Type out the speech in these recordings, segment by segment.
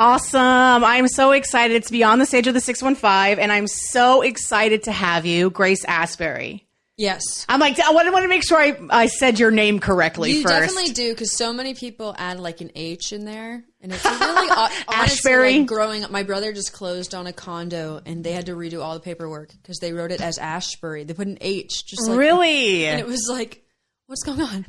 Awesome. I'm so excited to be on the stage of the 615, and I'm so excited to have you, Grace Asbury. Yes. I'm like, I want to make sure I said your name correctly you first. You definitely do, because so many people add like an H in there. And it's really, honestly, Ashbury? like growing up, my brother just closed on a condo, and they had to redo all the paperwork because they wrote it as Ashbury. They put an H. Just like, really? And it was like, what's going on?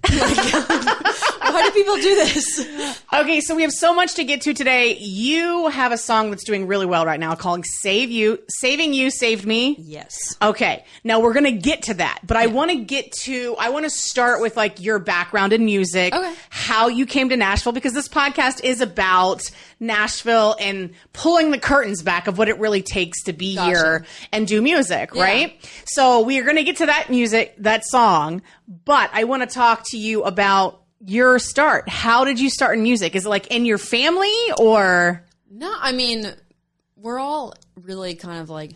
Why do people do this? Okay, so we have so much to get to today. You have a song that's doing really well right now called Saving You, Saved Me. Yes. Okay, now we're going to get to that, but I want to start with like your background in music, how you came to Nashville, because this podcast is about Nashville and pulling the curtains back of what it really takes to be here and do music, right? So we are going to get to that song, but I want to talk to you about your start. How did you start in music? Is it like in your family or? No, I mean, we're all really kind of like,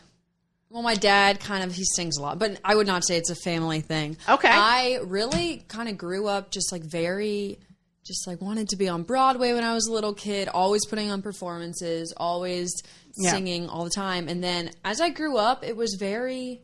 well, my dad he sings a lot, but I would not say it's a family thing. Okay. I really kind of grew up just like wanted to be on Broadway when I was a little kid, always putting on performances, always singing all the time. And then as I grew up, it was very,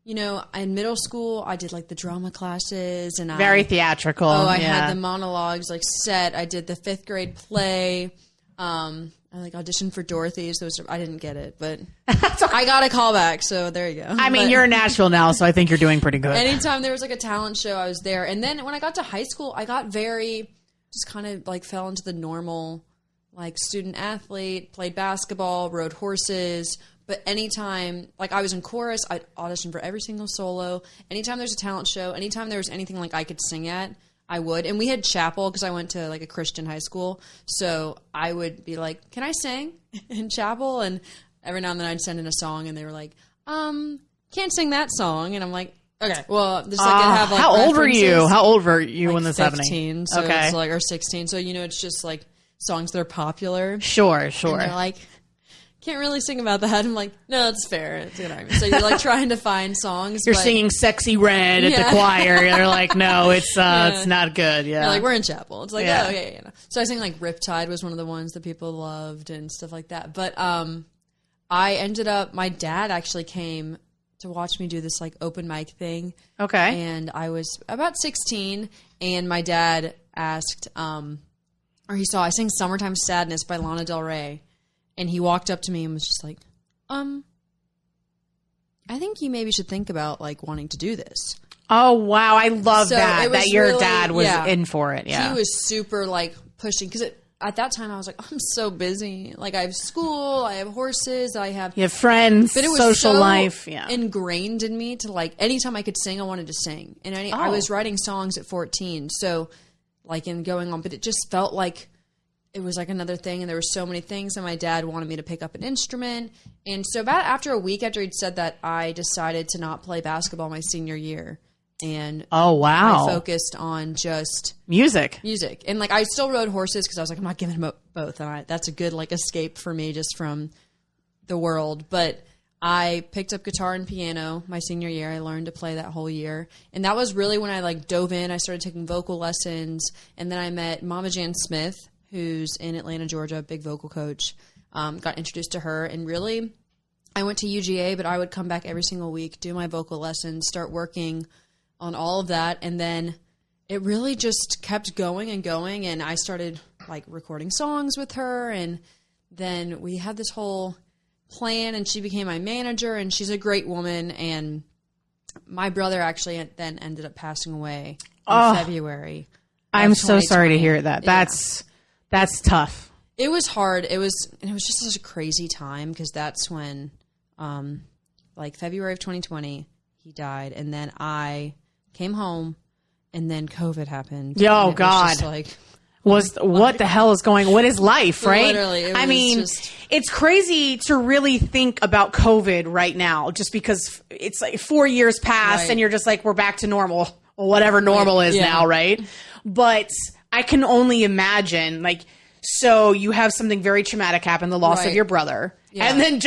in middle school, I did like the drama classes and very theatrical. I had the monologues like set. I did the 5th grade play. I like auditioned for Dorothy. So I didn't get it, but I got a call back. So there you go. I mean, you're in Nashville now, so I think you're doing pretty good. Anytime there was like a talent show, I was there. And then when I got to high school, I got just kind of like fell into the normal like student athlete, played basketball, rode horses. But anytime, like I was in chorus, I'd audition for every single solo. Anytime there's a talent show, anytime there was anything like I could sing at, I would. And we had chapel because I went to like a Christian high school. So I would be like, can I sing in chapel? And every now and then I'd send in a song and they were like, can't sing that song. And I'm like, okay, well, just like have like how old were you? How old were you like when this 15, happening? So it's like, or 16. So, it's just like songs that are popular. Sure. And they're like, can't really sing about that. I'm like, no, that's fair. It's a good argument. So you're like trying to find songs. You're singing Sexy Red at the choir. They're like, no, it's not good. Yeah. They're like, we're in chapel. It's like, oh, okay. So I sang like Riptide was one of the ones that people loved and stuff like that. But I ended up, my dad actually came to watch me do this like open mic thing. Okay. And I was about 16 and my dad asked, or he saw, I sang Summertime Sadness by Lana Del Rey. And he walked up to me and was just like, I think you maybe should think about like wanting to do this. Oh, wow. I love that your really, dad was in for it. Yeah. He was super like pushing because at that time I was like, I'm so busy. Like I have school, I have horses, you have friends, but it was social so life. Ingrained in me to like anytime I could sing, I wanted to sing. And I was writing songs at 14. So like in going on, but it just felt like it was like another thing, and there were so many things, and my dad wanted me to pick up an instrument. And so about after a week after he'd said that, I decided to not play basketball my senior year. And I focused on just music. And like I still rode horses because I was like, I'm not giving them both. And that's a good like escape for me just from the world. But I picked up guitar and piano my senior year. I learned to play that whole year. And that was really when I like dove in. I started taking vocal lessons. And then I met Mama Jan Smith, who's in Atlanta, Georgia, big vocal coach. Got introduced to her, and really, I went to UGA, but I would come back every single week, do my vocal lessons, start working on all of that, and then it really just kept going, and I started like recording songs with her, and then we had this whole plan, and she became my manager, and she's a great woman, and my brother actually then ended up passing away in February. I'm so sorry to hear that. That's tough. It was hard. It was just such a crazy time because that's when, like February of 2020, he died, and then I came home, and then COVID happened. Oh God! What the hell is going? What is life? Right? Literally, it's crazy to really think about COVID right now, just because it's like 4 years past, and you're just like, we're back to normal, or whatever normal is now, right? But I can only imagine, like, so you have something very traumatic happen, the loss of your brother. Yeah. And then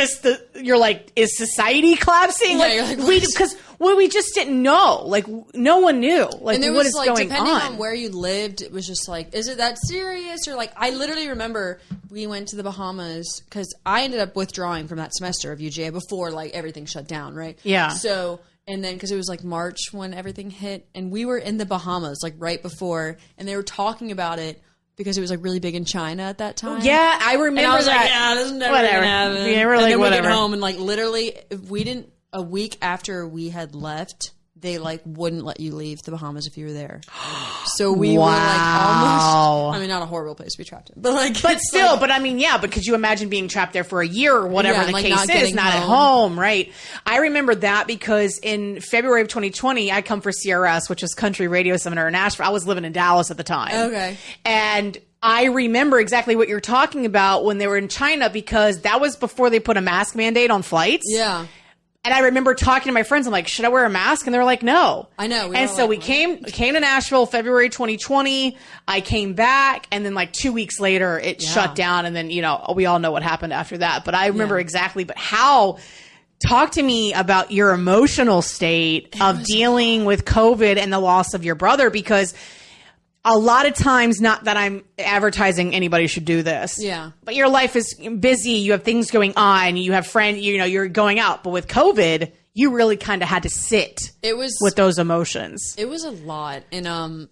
you're like, is society collapsing? Yeah, you're like, because we just didn't know. Like, no one knew. Like, and there what was is like, going depending on? on where you lived, it was just like, is it that serious? Or like, I literally remember we went to the Bahamas because I ended up withdrawing from that semester of UGA before like everything shut down, right? Yeah. So, and then because it was like March when everything hit, and we were in the Bahamas like right before, and they were talking about it because it was like really big in China at that time. Yeah, I remember and I was that. like, yeah, this is never gonna happen. Yeah, we're and like, then whatever. we get home and like literally, if we didn't, a week after we had left, they like wouldn't let you leave the Bahamas if you were there. So we were like almost, I mean, not a horrible place to be trapped in, but like, but still, like, but I mean, yeah, because you imagine being trapped there for a year or whatever the like case is, not at home, right? I remember that because in February of 2020, I come for CRS, which is Country Radio Seminar in Nashville. I was living in Dallas at the time. Okay. And I remember exactly what you're talking about when they were in China, because that was before they put a mask mandate on flights. Yeah. And I remember talking to my friends. I'm like, should I wear a mask? And they were like, no. I know. And so we came to Nashville February 2020. I came back, and then like 2 weeks later, it shut down. And then, you know, we all know what happened after that. But I remember exactly. But talk to me about your emotional state of dealing with COVID and the loss of your brother, because a lot of times, not that I'm advertising anybody should do this. Yeah. But your life is busy. You have things going on. You have friends, you know, you're going out. But with COVID, you really kind of had to sit with those emotions. It was a lot. And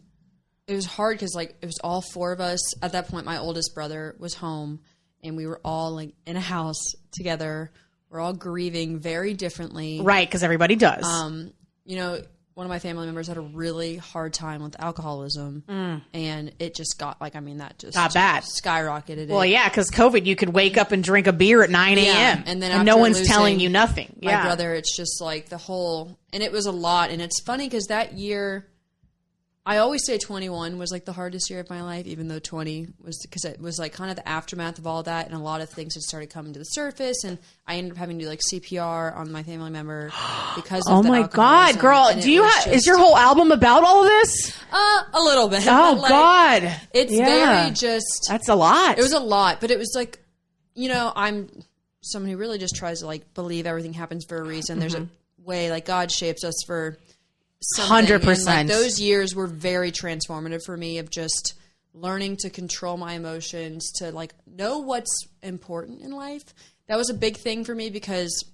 it was hard because, like, it was all four of us. At that point, my oldest brother was home, and we were all, like, in a house together. We're all grieving very differently. Right, because everybody does. You know, one of my family members had a really hard time with alcoholism, and it just got, like, I mean, that just got bad. Skyrocketed. Well, yeah, because COVID, you could wake up and drink a beer at 9 a.m. And then no one's telling you nothing. My brother, it's just like the whole, and it was a lot. And it's funny because that year, I always say 21 was like the hardest year of my life, even though 20 was, because it was like kind of the aftermath of all that, and a lot of things had started coming to the surface, and I ended up having to do like CPR on my family member because of oh the my God, girl, is your whole album about all of this? A little bit. Oh like, God. It's very just, that's a lot. It was a lot, but it was like, you know, I'm someone who really just tries to like believe everything happens for a reason. There's a way, like, God shapes us for something. 100%. And, like, those years were very transformative for me, of just learning to control my emotions, to like know what's important in life. That was a big thing for me, because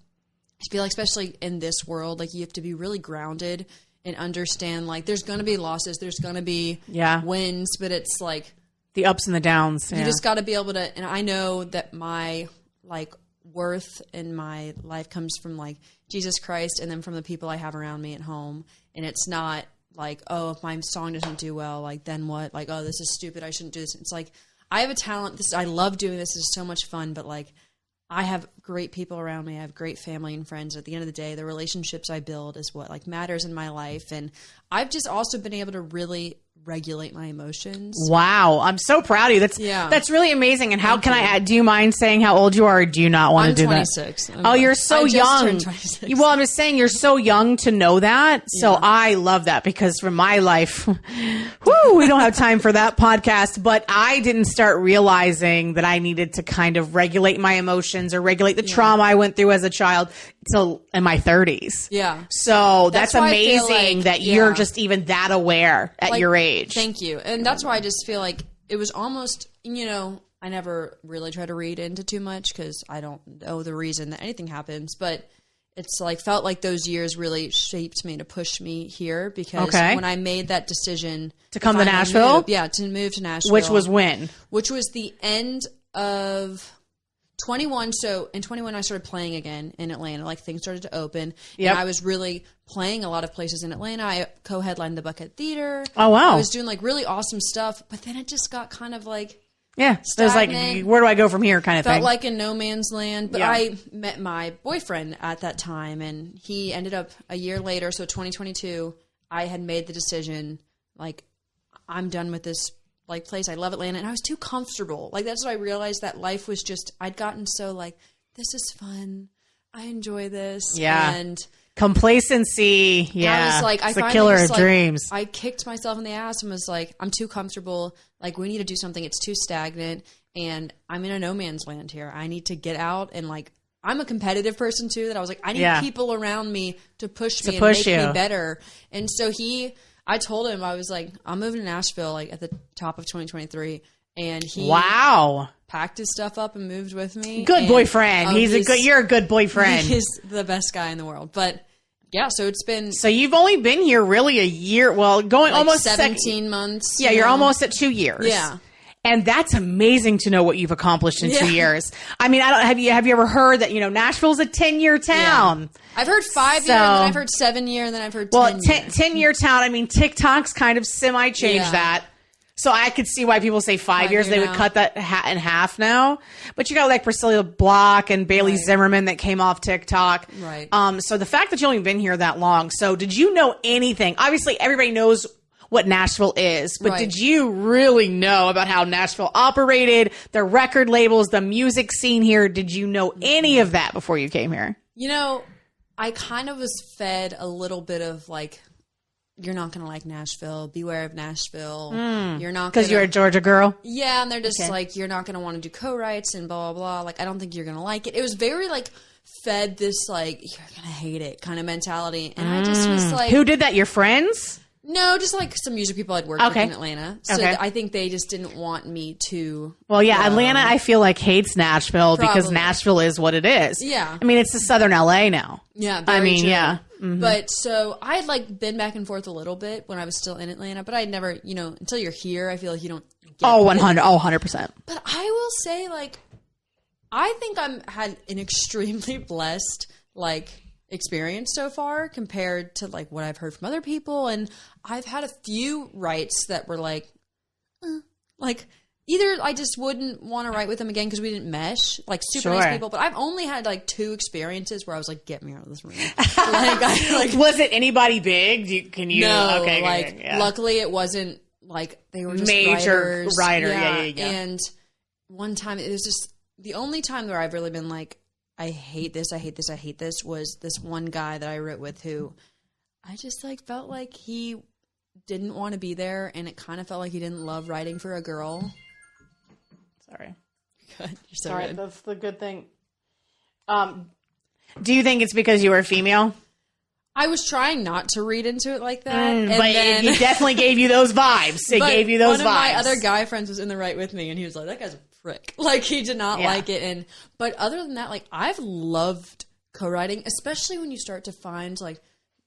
I feel like, especially in this world, like, you have to be really grounded and understand, like, there's going to be losses, there's going to be wins, but it's like the ups and the downs. You just got to be able to, and I know that my like worth in my life comes from like Jesus Christ, and then from the people I have around me at home. And it's not like, oh, if my song doesn't do well, like, then what? Like, oh, this is stupid, I shouldn't do this. It's like, I have a talent. I love doing this. It's so much fun. But like, I have great people around me. I have great family and friends. At the end of the day, the relationships I build is what like matters in my life. And I've just also been able to really regulate my emotions. Wow. I'm so proud of you. That's really amazing. And how can I add? Do you mind saying how old you are, or do you not want to do 26. that? Oh, you're so young. Well, I'm just saying, you're so young to know that. So I love that, because from my life, we don't have time for that podcast, but I didn't start realizing that I needed to kind of regulate my emotions or regulate the trauma I went through as a child till in my 30s. Yeah. So that's amazing that you're just even that aware at like, your age. Thank you. And that's why I just feel like it was almost, you know, I never really try to read into too much, because I don't know the reason that anything happens, but it's like felt like those years really shaped me to push me here, because when I made that decision to come to Nashville, to move to Nashville, which was when? Which was the end of 21. So in 21, I started playing again in Atlanta. Like, things started to open. Yep. And I was really playing a lot of places in Atlanta. I co-headlined the Buckhead Theater. Oh, wow. I was doing like really awesome stuff. But then it just got kind of like it was like, where do I go from here kind of thing. Felt like in no man's land. But I met my boyfriend at that time, and he ended up a year later. So 2022, I had made the decision, like, I'm done with this like place. I love Atlanta, and I was too comfortable. Like, that's what I realized, that life was just, I'd gotten so like, this is fun, I enjoy this. And complacency. I was like, it's the killer of dreams. I kicked myself in the ass and was like, I'm too comfortable. Like, we need to do something. It's too stagnant. and I'm in a no man's land here. I need to get out and like, I'm a competitive person too, that I was like, I need people around me to push me and make me better. And so I told him, I was like, I'm moving to Nashville like at the top of 2023. And he packed his stuff up and moved with me. Good boyfriend. You're a good boyfriend. He's the best guy in the world. But yeah, so it's been. So you've only been here really a year. Well, going like almost 17 months. Yeah, you're almost at 2 years. Yeah. And that's amazing to know what you've accomplished in 2 years. I mean, have you ever heard that, Nashville's a 10-year town? Yeah. I've heard 5 year, and then I've heard 7 year, and then I've heard 10 year. 10-year town. I mean, TikTok's kind of semi-changed that. So I could see why people say 5 years. They would cut that in half now. But you got like Priscilla Block and Bailey Zimmerman that came off TikTok. Right. So the fact that you've only been here that long. So did you know anything? Obviously, everybody knows what Nashville is, but did you really know about how Nashville operated, the record labels, the music scene here? Did you know any of that before you came here? I kind of was fed a little bit of like, you're not going to like Nashville. Beware of Nashville. You're not because you're a Georgia girl. Yeah, and they're just like, you're not going to want to do co-writes and blah blah blah. Like, I don't think you're going to like it. It was very like fed this like you're going to hate it kind of mentality, and I just was like, who did that? Your friends? No, just like some music people I'd worked with in Atlanta. So I think they just didn't want me to. Well, yeah, Atlanta, I feel like hates Nashville because Nashville is what it is. Yeah. I mean, it's the Southern LA now. Yeah. Very true. Yeah. Mm-hmm. But so I had like been back and forth a little bit when I was still in Atlanta, but I'd never, until you're here, I feel like you don't get 100%. But I will say, like, I think had an extremely blessed, like, experience so far compared to like what I've heard from other people, and I've had a few writes that were like either I just wouldn't want to write with them again because we didn't mesh, like super nice people, but I've only had like 2 experiences where I was like, get me out of this room. Was it anybody big? No, okay, luckily it wasn't like they were just major writer. Yeah. And one time it was just the only time where I've really been like, I hate this was this one guy that I wrote with who I just like felt like he didn't want to be there, and it kind of felt like he didn't love writing for a girl. Sorry. Good. You're so Sorry, good. that's the good thing. Do you think it's because you were female? I was trying not to read into it like that. But it definitely gave you those vibes. It gave you those vibes. One of my other guy friends was in the right with me, and he was like, that guy's a prick. Like, he did not like it. But other than that, like, I've loved co-writing, especially when you start to find, like,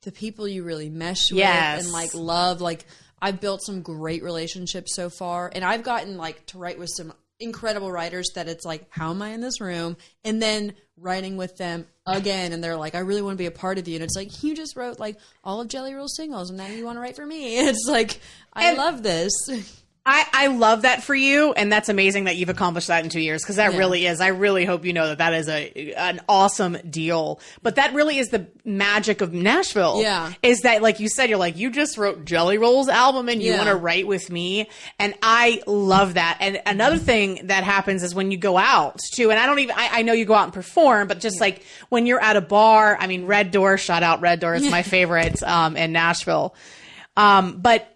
the people you really mesh with and, like, love. Like, I've built some great relationships so far, and I've gotten, like, to write with some incredible writers that it's like, how am I in this room? And then writing with them again, and they're like, I really want to be a part of you. And it's like, you just wrote like all of Jelly Roll singles, and now you want to write for me. It's like, I love this. I love that for you, and that's amazing that you've accomplished that in 2 years, because that really is. I really hope you know that is an awesome deal. But that really is the magic of Nashville. Yeah. Is that, like you said, you're like, you just wrote Jelly Roll's album, and you want to write with me. And I love that. And another thing that happens is when you go out, too, and I know you go out and perform, but just like when you're at a bar, I mean, Red Door, shout out Red Door, it's my favorite in Nashville. But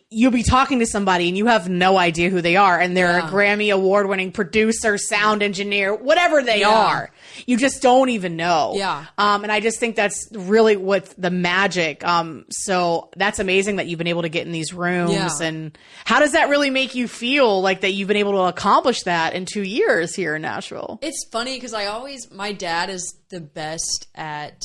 you'll be talking to somebody and you have no idea who they are, and they're a Grammy award-winning producer, sound engineer, whatever they are. You just don't even know. Yeah. And I just think that's really what the magic. So that's amazing that you've been able to get in these rooms. Yeah. And how does that really make you feel, like that you've been able to accomplish that in 2 years here in Nashville? It's funny because my dad is the best at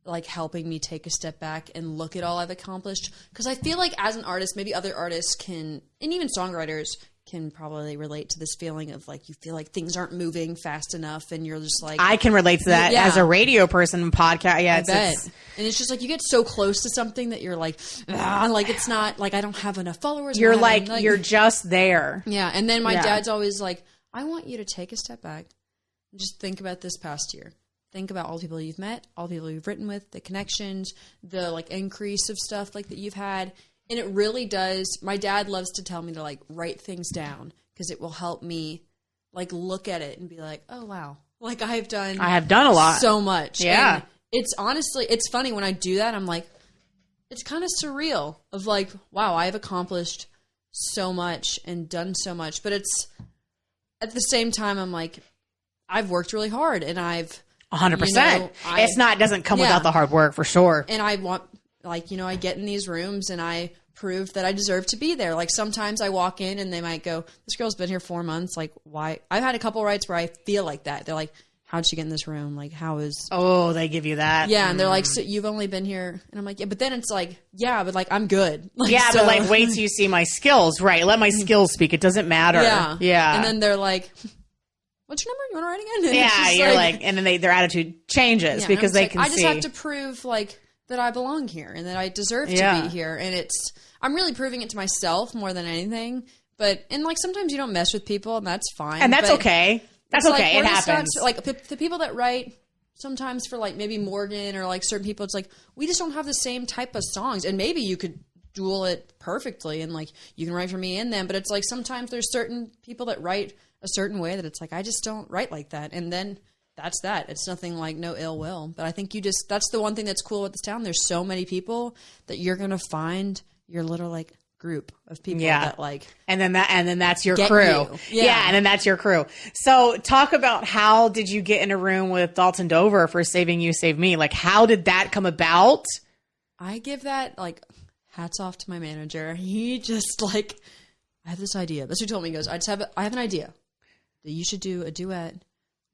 like helping me take a step back and look at all I've accomplished. Because I feel like as an artist, maybe other artists can, and even songwriters can probably relate to this feeling of like, you feel like things aren't moving fast enough, and you're just like, I can relate to that as a radio person and podcast. Yeah, I bet. And it's just like, you get so close to something that you're like, like it's not like I don't have enough followers. You're like, you're just there. Yeah. And then my dad's always like, I want you to take a step back and just think about this past year. Think about all the people you've met, all the people you've written with, the connections, the like increase of stuff like that you've had. And it really does. My dad loves to tell me to like write things down because it will help me like look at it and be like, oh, wow. Like I have done a lot. So much. Yeah. And it's honestly, it's funny when I do that. I'm like, it's kind of surreal of like, wow, I have accomplished so much and done so much. But it's at the same time, I'm like, I've worked really hard and I've 100%. It doesn't come without the hard work for sure. And I want, like, you know, I get in these rooms and I prove that I deserve to be there. Like sometimes I walk in and they might go, this girl's been here 4 months. Like, why? I've had a couple rights where I feel like that. They're like, how'd she get in this room? Like, how is... Oh, they give you that. Yeah, and they're like, so you've only been here... And I'm like, yeah, but then it's like, yeah, but like, I'm good. Like, yeah, so... but like, wait till you see my skills. Right, let my skills speak. It doesn't matter. Yeah. Yeah. And then they're like, what's your number? You want to write again? And yeah, you're like... And then their attitude changes because they can see... I just have to prove, like, that I belong here and that I deserve to be here. And it's... I'm really proving it to myself more than anything. But... And, like, sometimes you don't mess with people, and that's fine. And that's okay. That's okay. It happens. Like the people that write sometimes for like maybe Morgan or like certain people, it's like, we just don't have the same type of songs. And maybe you could duel it perfectly and like you can write for me and them. But it's like sometimes there's certain people that write a certain way that it's like, I just don't write like that. And then that's that. It's nothing like no ill will. But I think that's the one thing that's cool with this town. There's so many people that you're going to find your little like group of people that like, and then that's your crew. Yeah. And then that's your crew. So talk about how did you get in a room with Dalton Dover for Saving You Save Me? Like, how did that come about? I give that like hats off to my manager. He just like, I have this idea. That's what he told me. He goes, I have an idea that you should do a duet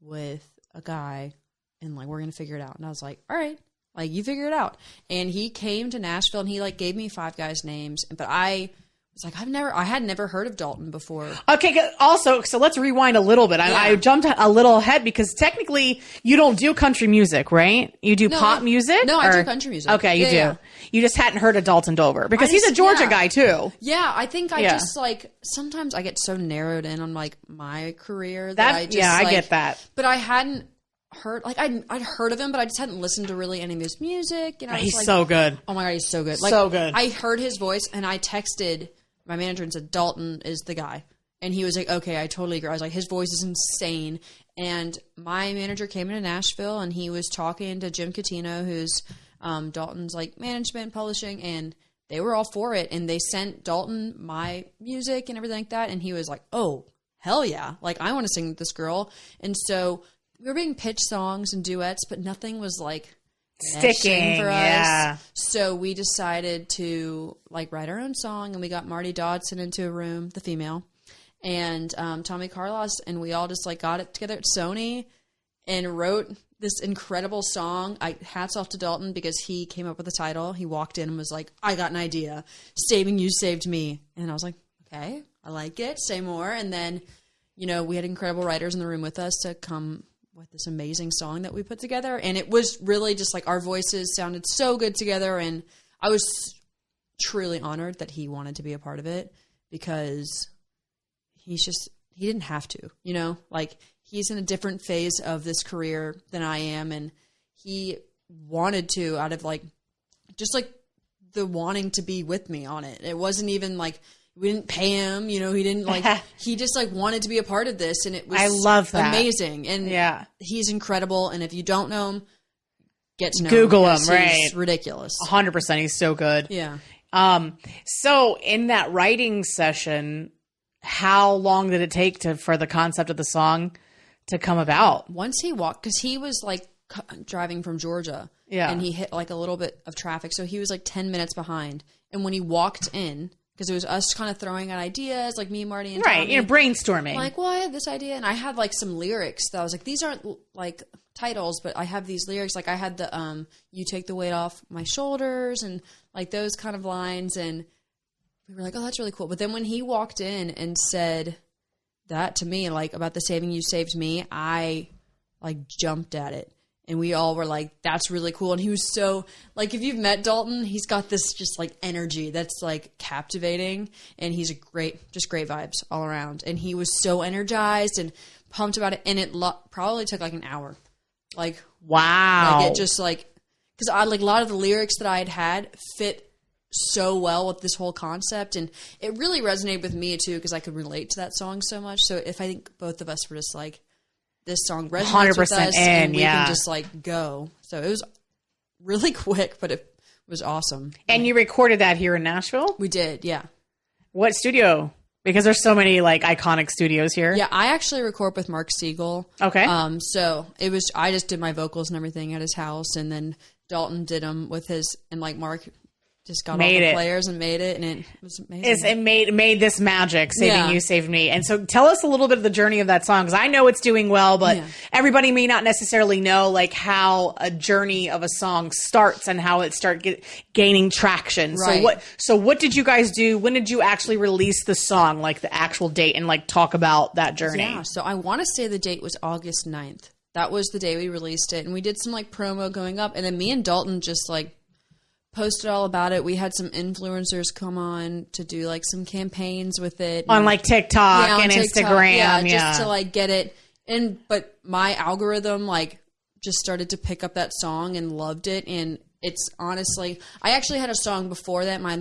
with a guy and like, we're going to figure it out. And I was like, all right. Like, you figure it out. And he came to Nashville and he like gave me 5 guys' names. But I was like, I had never heard of Dalton before. Okay. Also, so let's rewind a little bit. I jumped a little ahead because technically you don't do country music, right? You do pop music? No, I do country music. Okay, you do. Yeah. You just hadn't heard of Dalton Dover because he's a Georgia guy too. Yeah. I think I just like, sometimes I get so narrowed in on like my career that I just I get that. But I hadn't heard, like I'd heard of him, but I just hadn't listened to really any of his music. And I was he's like, so good. Oh my God, he's so good. Like, so good. I heard his voice and I texted my manager and said, Dalton is the guy. And he was like, okay, I totally agree. I was like, his voice is insane. And my manager came into Nashville and he was talking to Jim Catino, who's Dalton's like management publishing, and they were all for it. And they sent Dalton my music and everything like that. And he was like, oh, hell yeah. Like, I want to sing with this girl. And so we were being pitched songs and duets, but nothing was like sticking for us. Yeah. So we decided to like write our own song, and we got Marty Dodson into a room, the female, and Tommy Carlos, and we all just like got it together at Sony and wrote this incredible song. Hats off to Dalton because he came up with the title. He walked in and was like, I got an idea. Saving You Saved Me. And I was like, okay, I like it. Say more. And then, you know, we had incredible writers in the room with us to come with this amazing song that we put together. And it was really just like our voices sounded so good together. And I was truly honored that he wanted to be a part of it because he didn't have to, you know, like he's in a different phase of this career than I am. And he wanted to, out of like, just like the wanting to be with me on it. It wasn't even like, we didn't pay him, you know, he didn't like, he just like wanted to be a part of this. And it was I love that. Amazing. And he's incredible. And if you don't know him, get to know Google him. Right. He's ridiculous. 100%. He's so good. Yeah. So in that writing session, how long did it take for the concept of the song to come about? Once he walked, cause he was like driving from Georgia and he hit like a little bit of traffic. So he was like 10 minutes behind. And when he walked in, because it was us kind of throwing out ideas, like me, Marty, and Tommy. Right, you know, brainstorming. I'm like, well, I had this idea, and I had like some lyrics that I was like, these aren't like titles, but I have these lyrics. Like I had the "You Take the Weight Off My Shoulders" and like those kind of lines, and we were like, oh, that's really cool. But then when he walked in and said that to me, like about the Saving You Saved Me, I like jumped at it. And we all were like, that's really cool. And he was so, like, if you've met Dalton, he's got this just, like, energy that's, like, captivating. And he's great vibes all around. And he was so energized and pumped about it. And it probably took, like, an hour. Like, wow. Like, it just, like, because I, like, a lot of the lyrics that I had fit so well with this whole concept. And it really resonated with me, too, because I could relate to that song so much. So if I think both of us were just, like, this song resonates with us and we can just like go. So it was really quick, but it was awesome. And you recorded that here in Nashville? We did, yeah. What studio Because there's so many like iconic studios here. Yeah, I actually record with Mark Siegel. Okay. So I just did my vocals and everything at his house, and then Dalton did them with his, and like Mark just got all the players and made it, and it was amazing. It made this magic, Saving You, Saved Me. And so tell us a little bit of the journey of that song, because I know it's doing well, but everybody may not necessarily know like how a journey of a song starts and how it gaining traction. Right. So what did you guys do? When did you actually release the song, like the actual date, and like talk about that journey? Yeah, so I want to say the date was August 9th. That was the day we released it, and we did some like promo going up, and then me and Dalton just like posted all about it. We had some influencers come on to do like some campaigns with it on like TikTok and TikTok, Instagram, just to like get it in. But my algorithm like just started to pick up that song and loved it. And it's honestly, I actually had a song before that, my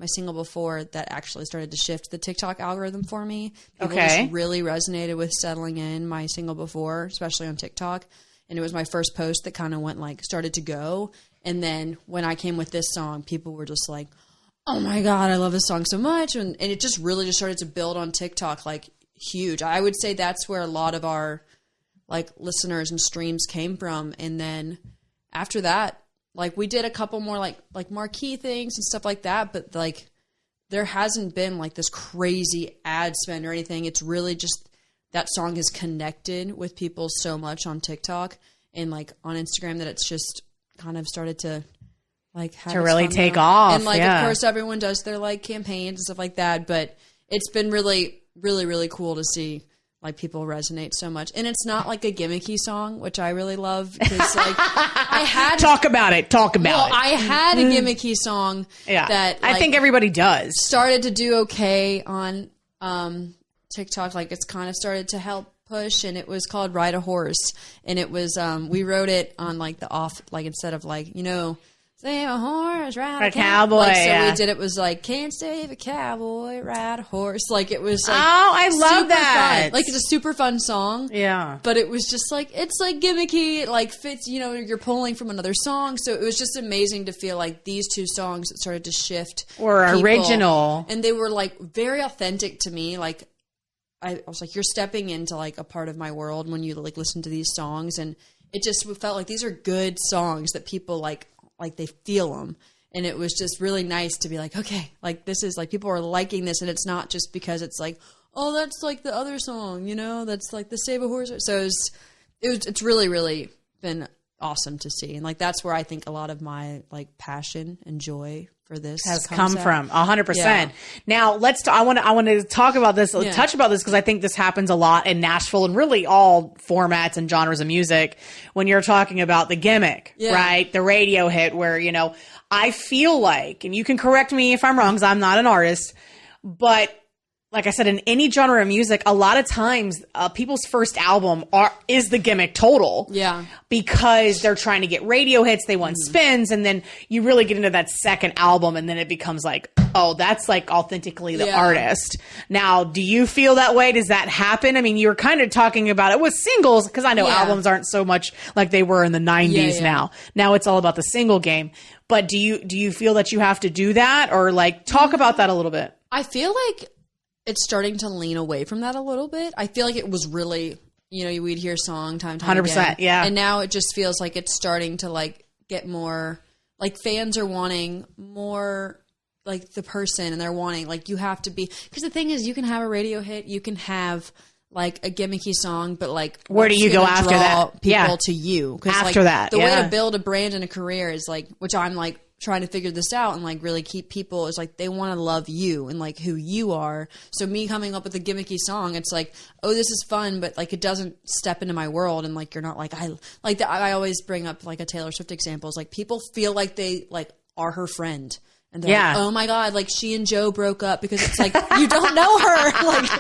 single before that actually started to shift the TikTok algorithm for me. People just really resonated with Settling In, my single before, especially on TikTok. And it was my first post that kind of went like started to go. And then when I came with this song, people were just like, oh my God, I love this song so much. And it just really just started to build on TikTok like huge. I would say that's where a lot of our like listeners and streams came from. And then after that, like we did a couple more like marquee things and stuff like that. But like there hasn't been like this crazy ad spend or anything. It's really just that song has connected with people so much on TikTok and like on Instagram that it's just kind of started to like have to really take off. And like of course everyone does their like campaigns and stuff like that, but it's been really, really, really cool to see like people resonate so much. And it's not like a gimmicky song, which I really love, because like I had talk about it. I had a gimmicky song that I think everybody does started to do okay on TikTok. Like it's kind of started to help push, and it was called Ride a Horse, and it was we wrote it on like the off, like instead of like, you know, save a horse, ride a cowboy. Like, so we did it was like, can't save a cowboy, ride a horse. Like it was like, oh, I love that. Fun. Like it's a super fun song. Yeah. But it was just like, it's like gimmicky, it like fits, you know, you're pulling from another song. So it was just amazing to feel like these two songs that started to shift were original, and they were like very authentic to me. Like I was like, you're stepping into like a part of my world when you like listen to these songs, and it just felt like these are good songs that people like they feel them. And it was just really nice to be like, okay, like this is like people are liking this, and it's not just because it's like, oh, that's like the other song, you know, that's like the Save a Horse. So it's really, really been awesome to see. And like that's where I think a lot of my like passion and joy for this has come from 100%. Now I want to talk about this, touch about this, because I think this happens a lot in Nashville and really all formats and genres of music when you're talking about the gimmick, right? The radio hit where, you know, I feel like, and you can correct me if I'm wrong because I'm not an artist, but like I said, in any genre of music, a lot of times people's first album is the gimmick total. Yeah. Because they're trying to get radio hits, they want spins, and then you really get into that second album, and then it becomes like, oh, that's like authentically the artist. Now, do you feel that way? Does that happen? I mean, you were kind of talking about it with singles, because I know albums aren't so much like they were in the 90s now. Now it's all about the single game. But do you feel that you have to do that, or like talk about that a little bit? I feel like it's starting to lean away from that a little bit. I feel like it was really, you know, we'd hear song time 100%, again. Yeah. And now it just feels like it's starting to like get more, like fans are wanting more like the person, and they're wanting like you have to be, because the thing is you can have a radio hit, you can have like a gimmicky song, but like where do you go after that? People to you, because after like, that, the way to build a brand and a career is like, which I'm like trying to figure this out and like really keep people is like they want to love you and like who you are. So me coming up with a gimmicky song, it's like, oh, this is fun, but like it doesn't step into my world, and like you're not like I always bring up like a Taylor Swift example. Is like people feel like they like are her friend. And they're like, oh my God, like she and Joe broke up, because it's like, you don't know her. Like,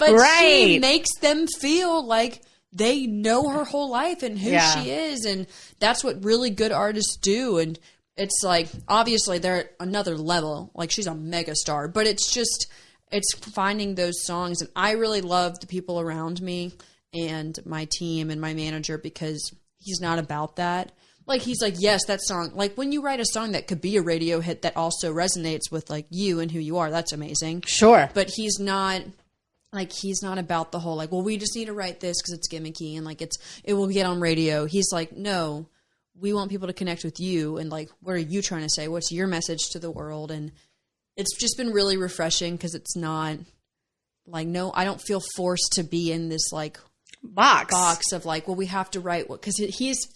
but she makes them feel like they know her whole life and who she is. And that's what really good artists do. And it's like, obviously they're another level. Like she's a mega star, but it's just, it's finding those songs. And I really love the people around me and my team and my manager, because he's not about that. Like, he's like, yes, that song. Like, when you write a song that could be a radio hit that also resonates with, like, you and who you are, that's amazing. Sure. But he's not about the whole, like, well, we just need to write this because it's gimmicky and, like, it will get on radio. He's like, no, we want people to connect with you. And, like, what are you trying to say? What's your message to the world? And it's just been really refreshing because it's not, like, no, I don't feel forced to be in this, like, box of, like, well, we have to write what, because he's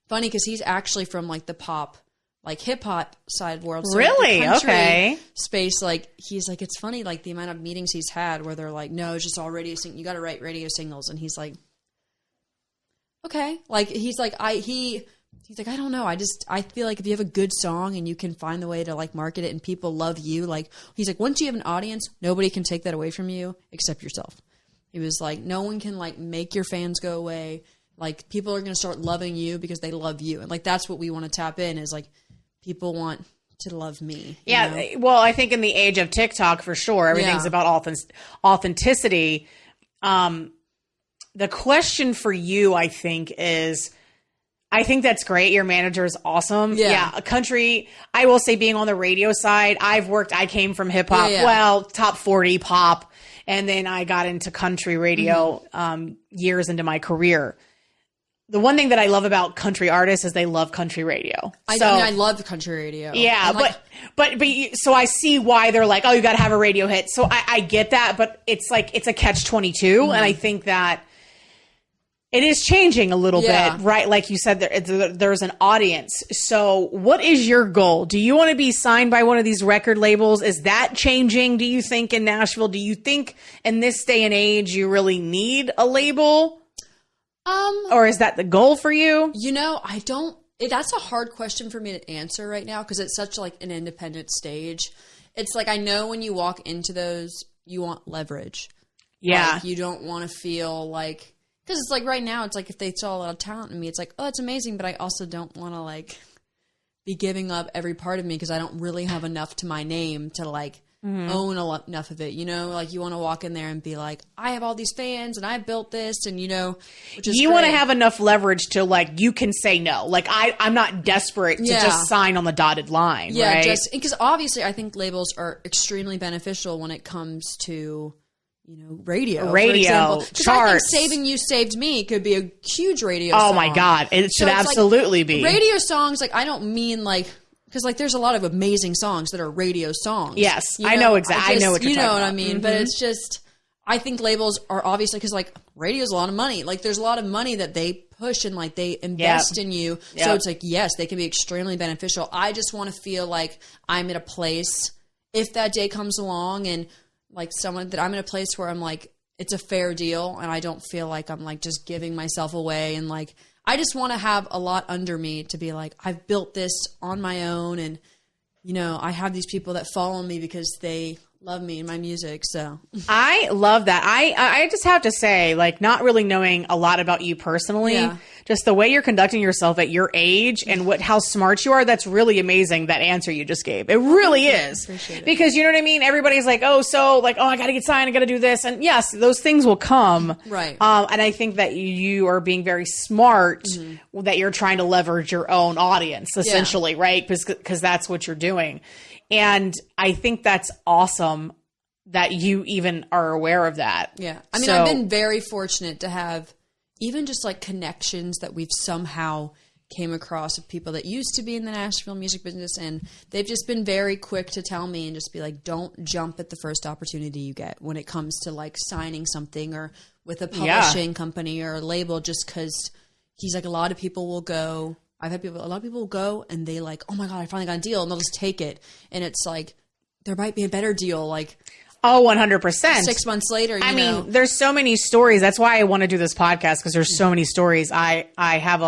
funny because he's actually from, like, the pop, like, hip hop side world. So really? Like, the country okay. space, like, he's like, it's funny, like, the amount of meetings he's had where they're like, no, it's just all radio you got to write radio singles. And he's like, okay. Like, he's like, he's like, I don't know. I feel like if you have a good song and you can find the way to, like, market it and people love you, like, he's like, once you have an audience, nobody can take that away from you except yourself. He was like, no one can, like, make your fans go away. Like, people are going to start loving you because they love you. And, like, that's what we want to tap in is, like, people want to love me. Yeah. Know? Well, I think in the age of TikTok, for sure, everything's about authenticity. The question for you, I think, is, I think that's great. Your manager is awesome. Yeah. A country, I will say, being on the radio side, I came from hip hop, well, top 40 pop. And then I got into country radio years into my career. The one thing that I love about country artists is they love country radio. I love the country radio. Yeah, but so I see why they're like, oh, you got to have a radio hit. So I get that, but it's like, it's a catch-22. And I think that it is changing a little bit, right? Like you said, there's an audience. So what is your goal? Do you want to be signed by one of these record labels? Is that changing, do you think, in Nashville? Do you think in this day and age you really need a label? Or is that the goal for you? You know, that's a hard question for me to answer right now because it's such, like, an independent stage. It's like, I know when you walk into those, you want leverage. Yeah. Like, you don't want to feel like... Because it's like right now, it's like if they saw a lot of talent in me, it's like, oh, that's amazing. But I also don't want to, like, be giving up every part of me because I don't really have enough to my name to, like, own enough of it. You know, like, you want to walk in there and be like, I have all these fans and I built this. And, you know, which is you want to have enough leverage to, like, you can say no. Like, I'm not desperate to just sign on the dotted line. Yeah, right? just because obviously I think labels are extremely beneficial when it comes to, you know, radio, for example. Because I think Saving You Saved Me could be a huge radio song. Oh, my God. It should absolutely be. Radio songs, like, I don't mean, like, because, like, there's a lot of amazing songs that are radio songs. Yes, I know exactly. I know what you're talking about. You know what I mean? But it's just, I think labels are obviously, because, like, radio's a lot of money. Like, there's a lot of money that they push and, like, they invest in you. So it's like, yes, they can be extremely beneficial. I just want to feel like I'm at a place, if that day comes along and, like, someone that I'm in a place where I'm like, it's a fair deal and I don't feel like I'm, like, just giving myself away. And, like, I just want to have a lot under me to be like, I've built this on my own. And, you know, I have these people that follow me because they love me and my music. So I love that. I just have to say, like, not really knowing a lot about you personally, just the way you're conducting yourself at your age and how smart you are, that's really amazing, that answer you just gave. It really is. Appreciate it. Because, you know what I mean? Everybody's like, oh, I got to get signed. I got to do this. And yes, those things will come. Right. And I think that you are being very smart, that you're trying to leverage your own audience, essentially, right? Because that's what you're doing. And I think that's awesome that you even are aware of that. Yeah. I mean, I've been very fortunate to have even just, like, connections that we've somehow came across of people that used to be in the Nashville music business. And they've just been very quick to tell me and just be like, don't jump at the first opportunity you get when it comes to, like, signing something or with a publishing company or a label, just because he's like, a lot of people will go. I've had a lot of people will go and they like, oh my God, I finally got a deal, and they'll just take it. And it's like, there might be a better deal. Like, oh, 100%. 6 months later, I mean, there's so many stories. That's why I want to do this podcast, because there's so many stories. I have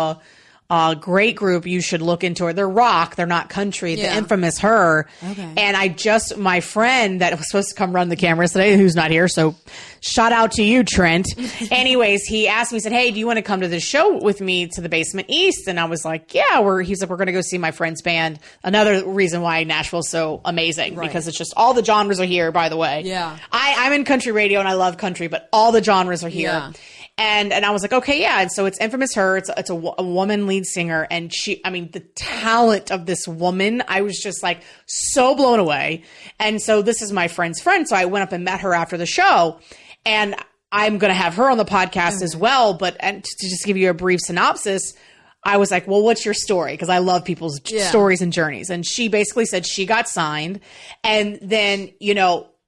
a great group you should look into. They're rock. They're not country. The infamous Her. Okay. And my friend that was supposed to come run the cameras today, who's not here, so shout out to you, Trent. Anyways, he asked me, he said, hey, do you want to come to the show with me to the Basement East? And I was like, yeah, he's like, we're going to go see my friend's band. Another reason why Nashville's so amazing, because it's just all the genres are here, by the way. Yeah. I'm in country radio and I love country, but all the genres are here. Yeah. And I was like, okay, yeah. And so it's Infamous Her. It's a woman lead singer. And the talent of this woman, I was just like so blown away. And so this is my friend's friend. So I went up and met her after the show, and I'm going to have her on the podcast as well. But to just give you a brief synopsis, I was like, well, what's your story? Because I love people's stories and journeys. And she basically said she got signed. And then,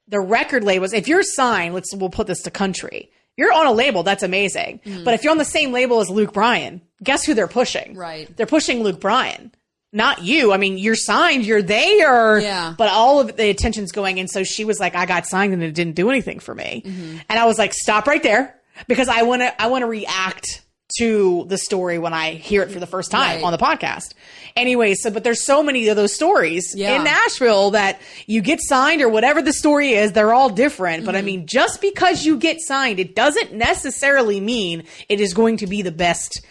the record labels, if you're signed, we'll put this to country. You're on a label, that's amazing. Mm-hmm. But if you're on the same label as Luke Bryan, guess who they're pushing? Right. They're pushing Luke Bryan, not you. I mean, you're signed, you're there, but all of the attention's going. And so she was like, I got signed and it didn't do anything for me. Mm-hmm. And I was like, stop right there, because I want to react to the story when I hear it for the first time on the podcast. Anyway, but there's so many of those stories in Nashville that you get signed or whatever the story is, they're all different. But I mean, just because you get signed, it doesn't necessarily mean it is going to be the best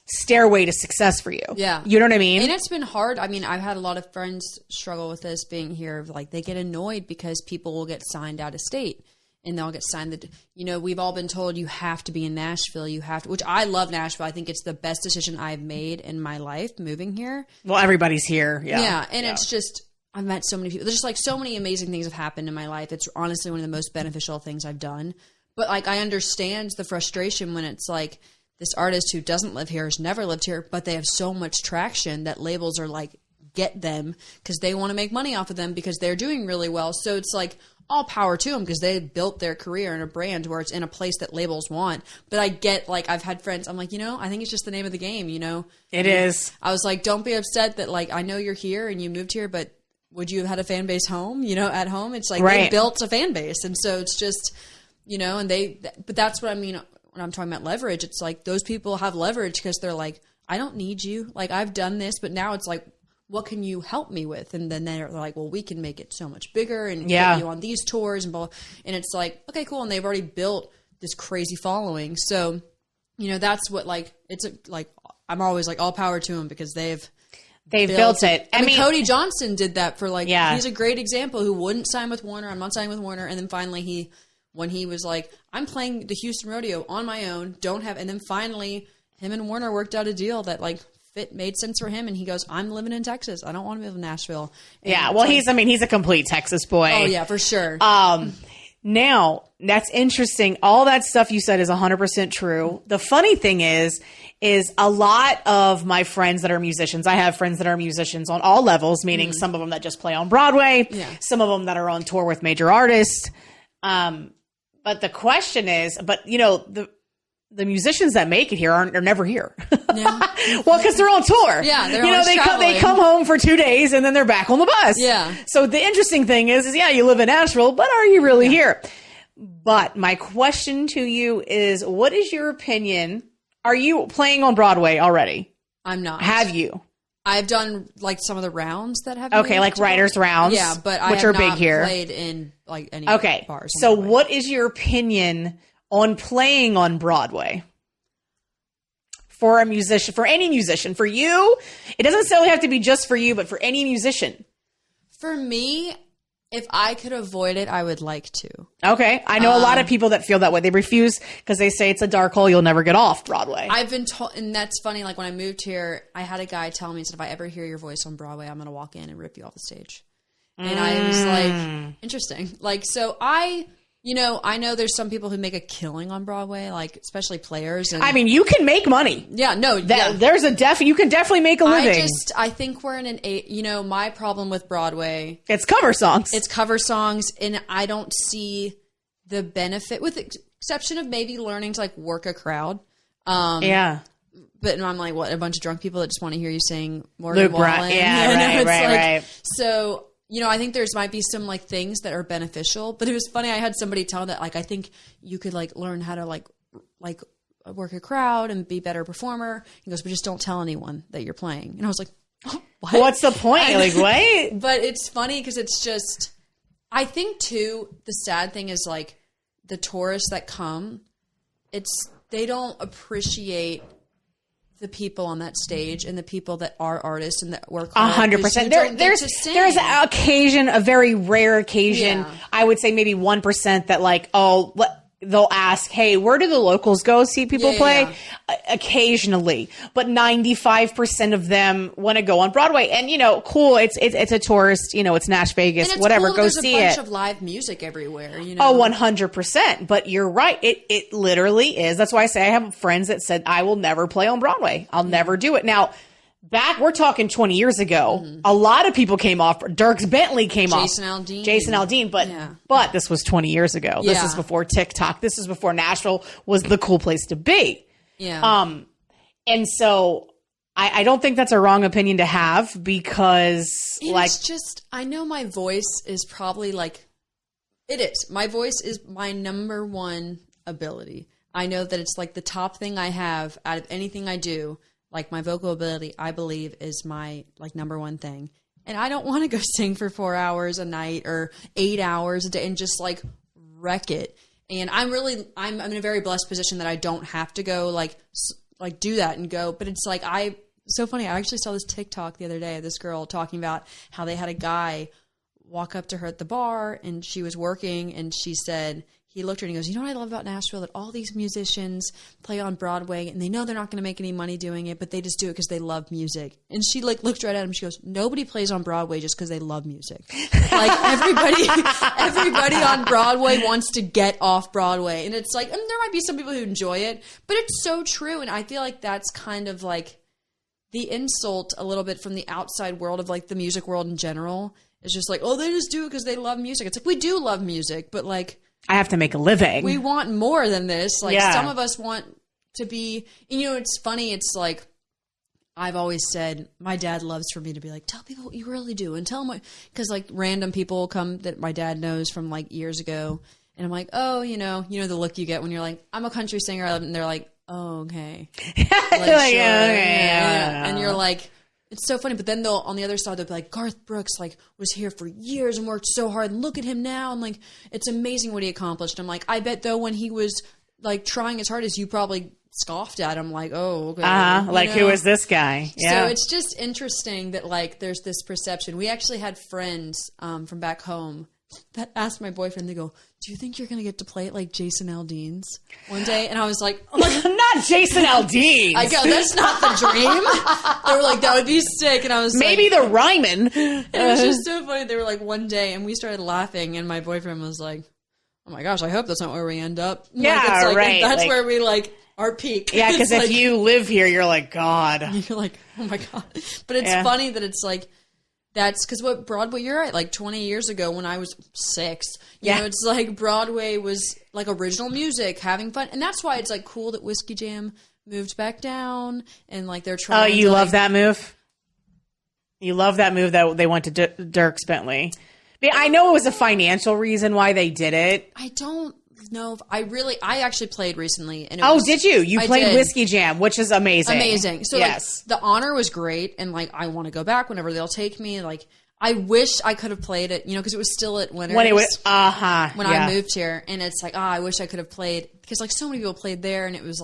stairway to success for you. Yeah. You know what I mean? And it's been hard. I mean, I've had a lot of friends struggle with this being here. Like, they get annoyed because people will get signed out of state. And they'll get signed. We've all been told you have to be in Nashville. You have to, which I love Nashville. I think it's the best decision I've made in my life moving here. Well, everybody's here. Yeah. Yeah. And it's just, I've met so many people. There's just like so many amazing things have happened in my life. It's honestly one of the most beneficial things I've done. But like, I understand the frustration when it's like this artist who doesn't live here, has never lived here, but they have so much traction that labels are like, get them because they want to make money off of them because they're doing really well. So it's like, all power to them because they built their career in a brand where it's in a place that labels want. But I get, like, I've had friends, I'm like, I think it's just the name of the game, It is. I was like, don't be upset that, like, I know you're here and you moved here, but would you have had a fan base home, at home? It's like they built a fan base. And so it's just, but that's what I mean when I'm talking about leverage. It's like those people have leverage because they're like, I don't need you. Like, I've done this, but now it's like, what can you help me with? And then they're like, well, we can make it so much bigger and get you on these tours and blah. And it's like, okay, cool. And they've already built this crazy following. So, that's what, like, I'm always like, all power to them because they've built it. I mean, Cody Johnson did that for he's a great example who wouldn't sign with Warner. I'm not signing with Warner. And then finally when he was like, I'm playing the Houston Rodeo on my own, and then finally him and Warner worked out a deal that made sense for him, and he goes, I'm living in Texas. I don't want to live in Nashville. And he's a complete Texas boy. Oh yeah, for sure. Now that's interesting. All that stuff you said is 100% true. The funny thing is a lot of my friends that are musicians, I have friends that are musicians on all levels, meaning some of them that just play on Broadway, some of them that are on tour with major artists. But the question is, the musicians that make it here are never here. Yeah. Well, because they're on tour. Yeah, they come home for 2 days and then they're back on the bus. Yeah. So the interesting thing is you live in Nashville, but are you really here? But my question to you is, what is your opinion? Are you playing on Broadway already? I'm not. Have you? I've done some of the rounds that have writers rounds. Yeah, but I have not played in any bars. So what is your opinion on playing on Broadway for a musician, for any musician? For you, it doesn't necessarily have to be just for you, but for any musician. For me, if I could avoid it, I would like to. Okay. I know a lot of people that feel that way. They refuse because they say it's a dark hole. You'll never get off Broadway. I've been told, and that's funny. Like when I moved here, I had a guy tell me, he said, if I ever hear your voice on Broadway, I'm going to walk in and rip you off the stage. And I was like, interesting. So I know there's some people who make a killing on Broadway, especially players. And you can make money. Yeah, no. There's you can definitely make a living. I think we're in my problem with Broadway. It's cover songs. And I don't see the benefit, with the exception of maybe learning to work a crowd. Yeah. But I'm like, what, a bunch of drunk people that just want to hear you sing Morgan Luke Wallen? Yeah, right. So... I think there's might be some things that are beneficial, but it was funny. I had somebody tell that I think you could learn how to work a crowd and be a better performer. He goes, but just don't tell anyone that you're playing. And I was like, oh, what? What's the point? What? But it's funny because it's just, I think too, the sad thing is the tourists that come, they don't appreciate the people on that stage and the people that are artists and that work hard. 100%. There's an occasion, a very rare occasion. Yeah. I would say maybe 1% that they'll ask, hey, where do the locals go see people play? Yeah. Occasionally, but 95% of them want to go on Broadway. And, cool. It's a tourist, it's Nash Vegas, whatever. Cool, go there's see it. There's a bunch of live music everywhere, Oh, 100%. But you're right. It literally is. That's why I say I have friends that said, I will never play on Broadway. I'll never do it. Now, we're talking 20 years ago. Mm-hmm. A lot of people came off. Dierks Bentley came off. Jason Aldean. But this was 20 years ago. This is before TikTok. This is before Nashville was the cool place to be. Yeah. And so I don't think that's a wrong opinion to have because it's just, I know my voice is probably it is. My voice is my number one ability. I know that it's the top thing I have out of anything I do. My vocal ability, I believe, is my number one thing. And I don't want to go sing for 4 hours a night or 8 hours a day and just wreck it. And I'm in a very blessed position that I don't have to go do that and go. But it's so funny. I actually saw this TikTok the other day of this girl talking about how they had a guy walk up to her at the bar and she was working and she said, he looked at her and he goes, you know what I love about Nashville? That all these musicians play on Broadway and they know they're not going to make any money doing it, but they just do it because they love music. And she looked right at him. She goes, nobody plays on Broadway just because they love music. Everybody on Broadway wants to get off Broadway. And it's there might be some people who enjoy it, but it's so true. And I feel that's kind of the insult a little bit from the outside world of the music world in general. It's just oh, they just do it because they love music. It's we do love music, but I have to make a living. We want more than this. Some of us want to be, it's funny. It's I've always said, my dad loves for me to be tell people what you really do and tell them what, because random people come that my dad knows from years ago. And I'm oh, the look you get when you're I'm a country singer. And they're oh, okay. Sure. Okay. Yeah. And you're it's so funny, but then they'll, on the other side, they'll be Garth Brooks, was here for years and worked so hard. And look at him now. And it's amazing what he accomplished. I'm I bet though, when he was trying as hard as you probably scoffed at him, oh, okay. Who is this guy? Yeah. So it's just interesting that there's this perception. We actually had friends, from back home that asked my boyfriend, they go, do you think you're going to get to play it Jason Aldean's one day? And I was not Jason Aldean. I go, that's not the dream. They were that would be sick. And I was maybe the Ryman. It was just so funny. They were one day, and we started laughing, and my boyfriend was oh my gosh, I hope that's not where we end up. Yeah, right. That's where we our peak. Yeah, because if you live here, you're God. You're oh my God. But it's funny that it's that's because what Broadway, you're right, 20 years ago when I was 6, you know, it's Broadway was original music, having fun. And that's why it's cool that Whiskey Jam moved back down and they're trying to... Oh, you love that move? You love that move that they went to Dierks Bentley. I know it was a financial reason why they did it. I don't know if I actually played recently. And did you? You played Whiskey Jam, which is amazing. Amazing. So the honor was great. And I want to go back whenever they'll take me. I wish I could have played it, because it was still at Winners. When it was, when I moved here. And it's I wish I could have played, because so many people played there. And it was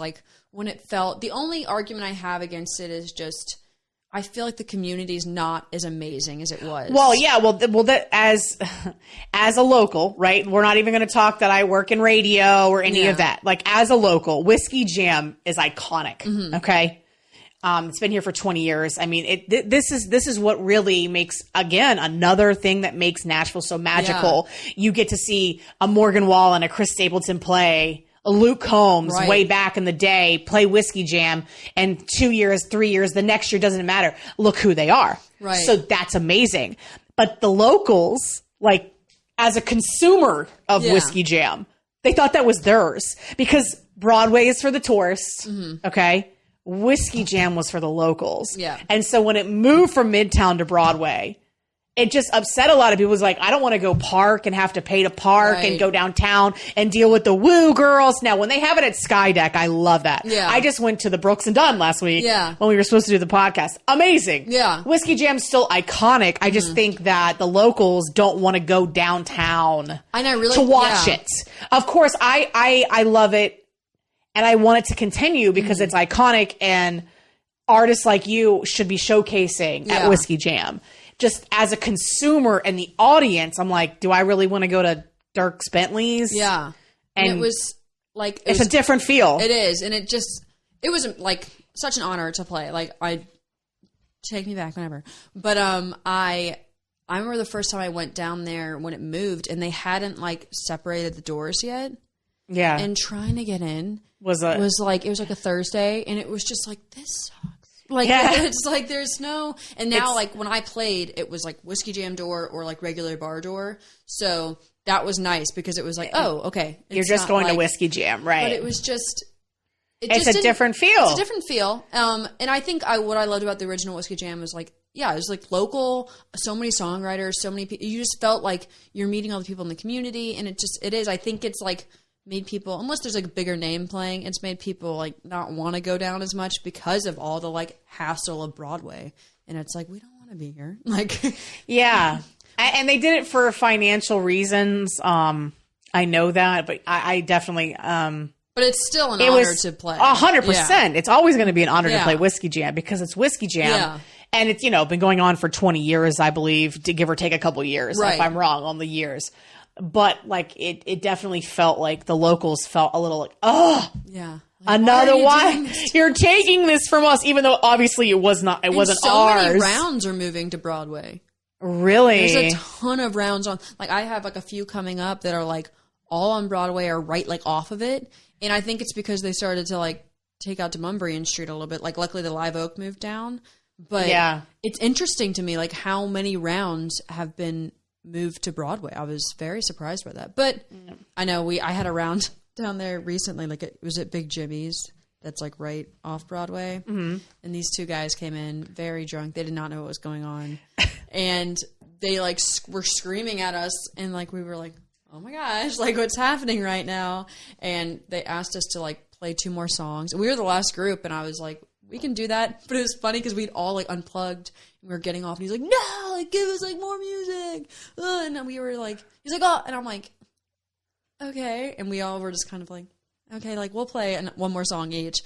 when it felt, the only argument I have against it is just, I feel the community is not as amazing as it was. Well, yeah. Well, that as a local, right? We're not even going to talk that I work in radio or any of that. As a local, Whiskey Jam is iconic. Mm-hmm. Okay. It's been here for 20 years. I mean, this is what really makes, again, another thing that makes Nashville so magical. Yeah. You get to see a Morgan Wallen, a Chris Stapleton play, a Luke Combs way back in the day, play Whiskey Jam, and 2 years, 3 years, the next year doesn't matter. Look who they are. Right. So that's amazing. But the locals, as a consumer of Whiskey Jam, they thought that was theirs because Broadway is for the tourists. Mm-hmm. Okay. Whiskey Jam was for the locals. Yeah. And so when it moved from Midtown to Broadway, it just upset a lot of people. It was I don't want to go park and have to pay to park and go downtown and deal with the woo girls. Now, when they have it at Skydeck, I love that. Yeah. I just went to the Brooks and Dunn last week when we were supposed to do the podcast. Amazing. Yeah. Whiskey Jam's still iconic. I just think that the locals don't want to go downtown to watch it. Of course, I love it and I want it to continue because it's iconic and artists like you should be showcasing at Whiskey Jam. Just as a consumer and the audience, I'm do I really want to go to Dierks Bentley's? Yeah. And it was like it's a different feel. It is, and it was like such an honor to play. Like I take me back whenever, but I remember the first time I went down there when it moved, and they hadn't like separated the doors yet. Yeah, and trying to get in was like it was like a Thursday, and it was just like this sucks. Like it's like there's no, and now like when I played, it was like Whiskey Jam door or like regular bar door, so that was nice because it was like, oh, okay, you're just going to Whiskey Jam, right? But it was just. It's a different feel. It's a different feel. And I think what I loved about the original Whiskey Jam was like, yeah, it was like local, so many songwriters, so many people. You just felt like you're meeting all the people in the community. And it is. I think it's like made people, unless there's like a bigger name playing, it's made people like not want to go down as much because of all the like hassle of Broadway. And it's like, we don't want to be here. Like, yeah. And they did it for financial reasons. I know that, but I definitely, but it's still an honor to play. 100%. Yeah. It's always going to be an honor to play Whiskey Jam because it's Whiskey Jam. Yeah. And it's, been going on for 20 years, I believe, to give or take a couple years, if I'm wrong on the years. But like it definitely felt like the locals felt a little like, oh, yeah, like, another one. You're taking this from us, even though obviously it wasn't ours. So many rounds are moving to Broadway. Really? There's a ton of rounds on. Like I have like a few coming up that are like all on Broadway or right like off of it. And I think it's because they started to like take out to Mumbrian Street a little bit. Like luckily the Live Oak moved down. But it's interesting to me like how many rounds have been moved to Broadway. I was very surprised by that. But I know I had a round down there recently. Like it was at Big Jimmy's. That's like right off Broadway. Mm-hmm. And these two guys came in very drunk. They did not know what was going on. And they like were screaming at us. And like we were like, oh my gosh, like what's happening right now? And they asked us to like play 2 more songs. And we were the last group, and I was like, we can do that. But it was funny because we'd all like unplugged and we were getting off, and he's like, no, like give us like more music. And then we were like, he's like, oh, and I'm like, okay. And we all were just kind of like, okay, like we'll play 1 more song each.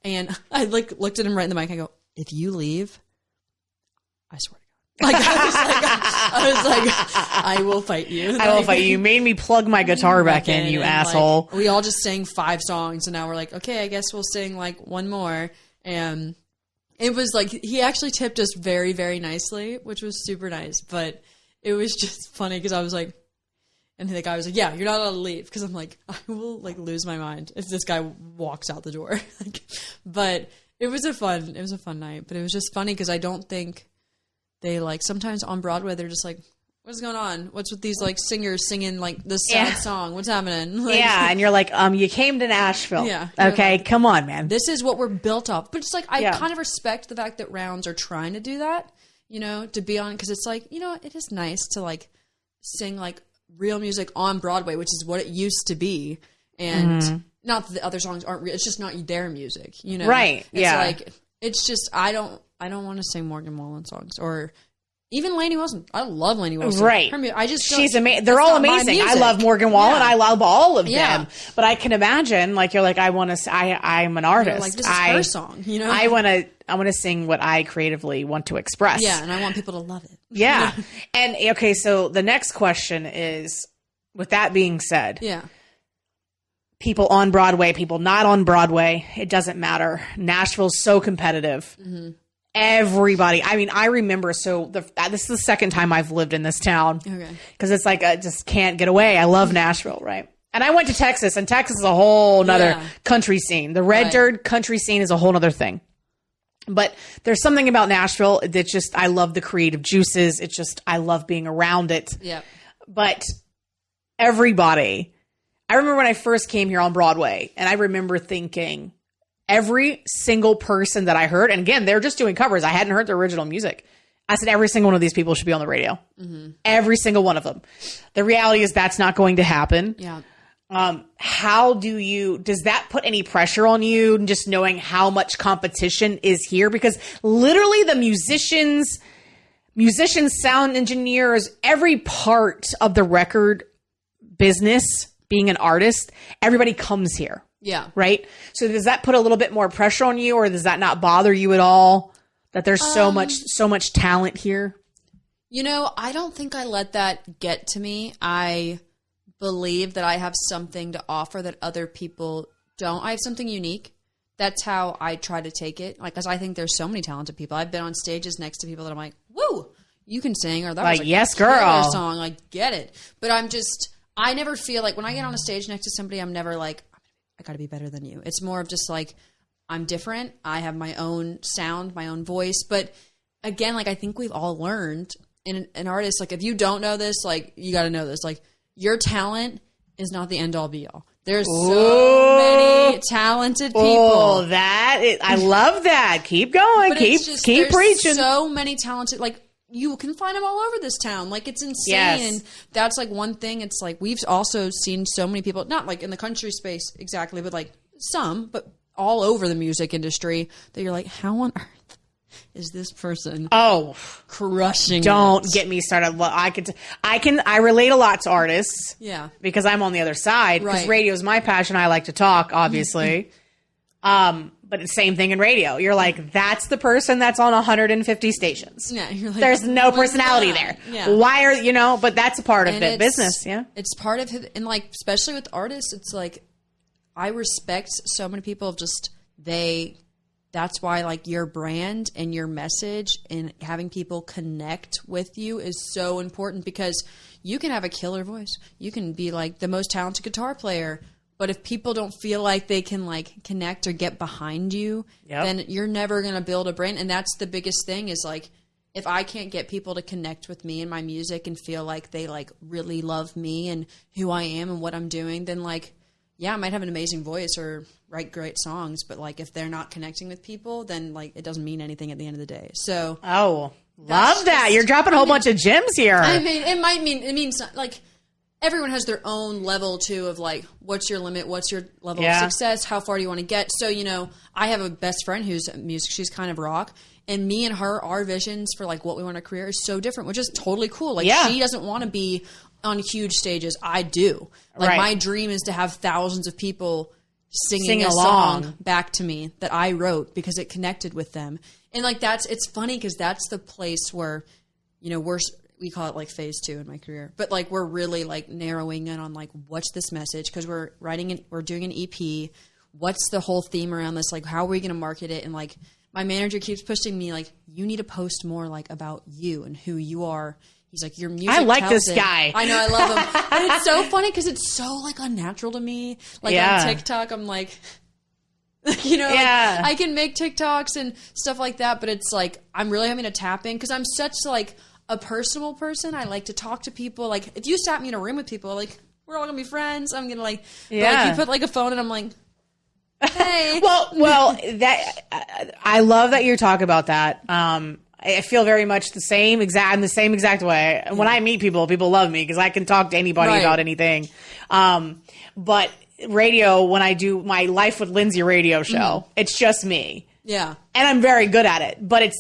And I like looked at him right in the mic. I go, if you leave, I swear to God. Like I was like, I will fight you. I will fight you. You made me plug my guitar back in, you asshole. Like, we all just sang 5 songs, and now we're like, okay, I guess we'll sing like 1 more. And it was like he actually tipped us very, very nicely, which was super nice. But it was just funny because I was like, and the guy was like, yeah, you're not allowed to leave, because I'm like, I will like lose my mind if this guy walks out the door. But it was a fun night. But it was just funny because I don't think. They like sometimes on Broadway they're just like, what's going on? What's with these like singers singing like this sad song? What's happening? Like, and you're like, you came to Nashville. Yeah. Okay, like, come on, man. This is what we're built off. But it's like I kind of respect the fact that rounds are trying to do that, to be on, because it's like, it is nice to like sing like real music on Broadway, which is what it used to be. And not that the other songs aren't real, it's just not their music, Right. It's like it's just I don't want to sing Morgan Wallen songs or even Lainey Wilson. I love Lainey Wilson. Right. She's amazing. They're all amazing. I love Morgan Wallen. I love all of them. But I can imagine, like, you're like, I'm an artist. Like, this is her song, I want to sing what I creatively want to express. Yeah, and I want people to love it. Yeah. And, okay, so the next question is, with that being said. Yeah. People on Broadway, people not on Broadway, it doesn't matter. Nashville's so competitive. Mm-hmm. Everybody. I mean, I remember, this is the second time I've lived in this town. Okay. Because it's like, I just can't get away. I love Nashville, right? And I went to Texas, and Texas is a whole nother country scene. The red dirt country scene is a whole nother thing. But there's something about Nashville that just, I love the creative juices. It's just, I love being around it. Yeah. But everybody... I remember when I first came here on Broadway, and I remember thinking every single person that I heard, and again, they're just doing covers. I hadn't heard the original music. I said, every single one of these people should be on the radio. Mm-hmm. Every single one of them. The reality is that's not going to happen. Yeah. Does that put any pressure on you, just knowing how much competition is here? Because literally the musicians, sound engineers, every part of the record business, being an artist, everybody comes here. Yeah. Right? So does that put a little bit more pressure on you, or does that not bother you at all? That there's so much talent here? I don't think I let that get to me. I believe that I have something to offer that other people don't. I have something unique. That's how I try to take it. Like, because I think there's so many talented people. I've been on stages next to people that I'm like, woo, you can sing, or that was like yes, girl song. Like, get it. But I never feel like when I get on a stage next to somebody, I'm never like, I got to be better than you. It's more of just like, I'm different. I have my own sound, my own voice. But again, like, I think we've all learned in an artist, like, if you don't know this, like, you got to know this. Like, your talent is not the end all be all. There's so many talented people. Oh, I love that. Keep going. But Keep preaching. So many talented, like, you can find them all over this town. Like, it's insane. Yes. And that's like one thing. It's like, we've also seen so many people, not like in the country space exactly, but like some, but all over the music industry that you're like, how on earth is this person crushing Don't it? get me started. I relate a lot to artists. Yeah. Because I'm on the other side. Because Right. radio is my passion. I like to talk, obviously. But the same thing in radio. You're like, that's the person that's on 150 stations. Yeah, you're like, there's no personality there. Yeah. Why are, but that's a part of the business. Yeah. It's part of it. And like, especially with artists, it's like, I respect so many people of just, that's why like your brand and your message and having people connect with you is so important, because you can have a killer voice. You can be like the most talented guitar player, but if people don't feel like they can like connect or get behind you, then you're never going to build a brand. And that's the biggest thing is like, if I can't get people to connect with me and my music and feel like they like really love me and who I am and what I'm doing, then like, yeah, I might have an amazing voice or write great songs, but like if they're not connecting with people, then like it doesn't mean anything at the end of the day. So love that. You're dropping a whole bunch of gems here. I mean, it means like everyone has their own level too of like, what's your limit? What's your level of success? How far do you want to get? So, I have a best friend who's music. She's kind of rock. And me and her, our visions for like what we want to career is so different, which is totally cool. Like she doesn't want to be on huge stages. I do. Like my dream is to have thousands of people singing a song back to me that I wrote because it connected with them. And like it's funny because that's the place where, we call it like phase 2 in my career, but like we're really like narrowing in on like what's this message, because we're doing an EP. What's the whole theme around this? Like, how are we going to market it? And like my manager keeps pushing me like, you need to post more like about you and who you are. He's like, your music. I like tells this it. guy. I know, I love him. But it's so funny because it's so like unnatural to me. Like on TikTok, I'm like, like, I can make TikToks and stuff like that, but it's like I'm really having to tap in because I'm such like a personal person. I like to talk to people. Like if you sat me in a room with people, like we're all gonna be friends. I'm gonna like, but like you put like a phone and I'm like, hey. well, that I love that you're talking about that. I feel very much the same exact way. Yeah. When I meet people love me because I can talk to anybody about anything. But radio, when I do my Life with Lindsay radio show, it's just me. Yeah. And I'm very good at it, but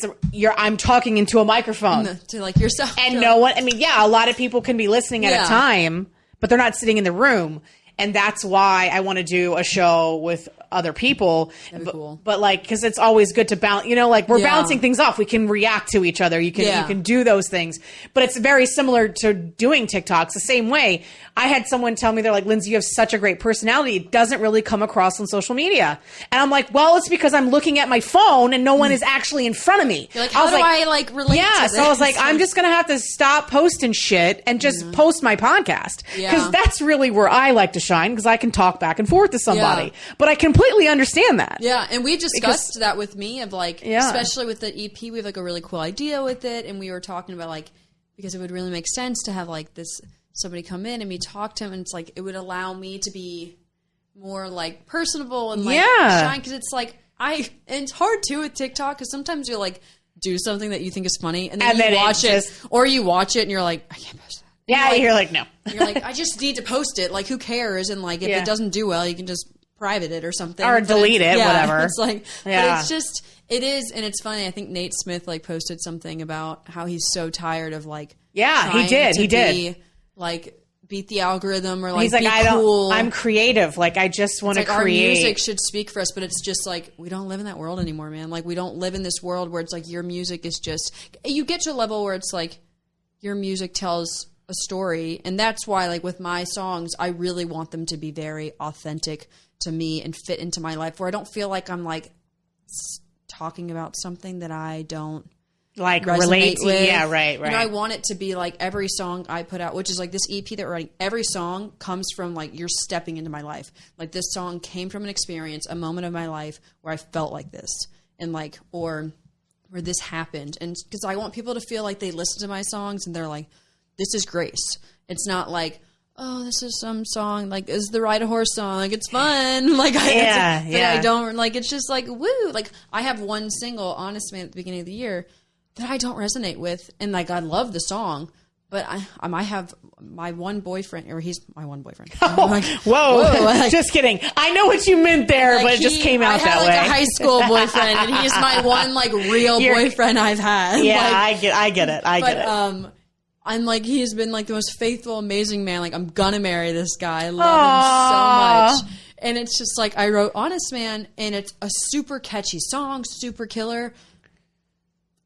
I'm talking into a microphone. To like yourself. And no one, a lot of people can be listening at a time, but they're not sitting in the room. And that's why I want to do a show with other people. That'd be cool. But like, because it's always good to bounce, like we're bouncing things off. We can react to each other. You can do those things. But it's very similar to doing TikToks the same way. I had someone tell me, they're like, Lindsay, you have such a great personality. It doesn't really come across on social media. And I'm like, well, it's because I'm looking at my phone and no one is actually in front of me. You're like, how do I relate to this? So I was like, I'm just going to have to stop posting shit and just post my podcast. Because that's really where I like to shine, because I can talk back and forth to somebody. But I completely understand that. Yeah, and we discussed that with me of like, especially with the EP, we have like a really cool idea with it, and we were talking about like, because it would really make sense to have like this, somebody come in and me talk to him, and it's like, it would allow me to be more like personable and like shine, because it's like, and it's hard too with TikTok, because sometimes you'll like do something that you think is funny, and then you watch it, or you watch it and you're like, I can't post that. Yeah, you're like, no. You're like, I just need to post it. Like, who cares? And like, if it doesn't do well, you can just private it or something. Or delete it, whatever. It's like, but it's just, it is, and it's funny. I think Nate Smith like posted something about how he's so tired of like, he did. Like, beat the algorithm or like, he's like, be cool. I'm creative. Like, I just want to create. Our music should speak for us, but it's just like, we don't live in that world anymore, man. Like, we don't live in this world where it's like your music is just, you get to a level where it's like, your music tells a story. And that's why, like, with my songs, I really want them to be very authentic to me and fit into my life, where I don't feel like I'm like talking about something that I don't like relate to. With. Yeah, right. I want it to be like every song I put out, which is like this EP that we're writing, every song comes from like you're stepping into my life. Like this song came from an experience, a moment of my life where I felt like this, and like, or where this happened. And because I want people to feel like they listen to my songs and they're like, this is Grace. It's not like, oh, this is some song, like, is the Ride a Horse song, like, it's fun, like, I don't, like, it's just like, woo, like, I have one single, Honest Man, at the beginning of the year, that I don't resonate with, and, like, I love the song, but I have my one boyfriend, or he's my one boyfriend. Oh, like, whoa. Like, just kidding. I know what you meant there, but it just came out that way. I had, like, a high school boyfriend, and he's my one, like, real boyfriend I've had. Yeah, like, I get it. I get it. I'm like, he's been like the most faithful, amazing man. Like, I'm gonna marry this guy. I love him so much. And it's just like, I wrote Honest Man, and it's a super catchy song, super killer.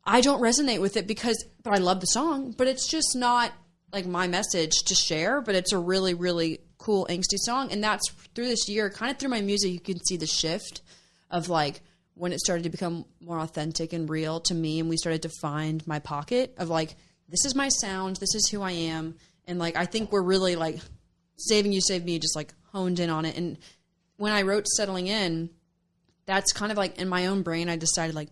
I don't resonate with it but I love the song, but it's just not like my message to share, but it's a really, really cool, angsty song. And that's through this year, kind of through my music, you can see the shift of like when it started to become more authentic and real to me. And we started to find my pocket of like, this is my sound. This is who I am. And like, I think we're really like Saving You, Save Me, just like honed in on it. And when I wrote Settling In, that's kind of like in my own brain, I decided like,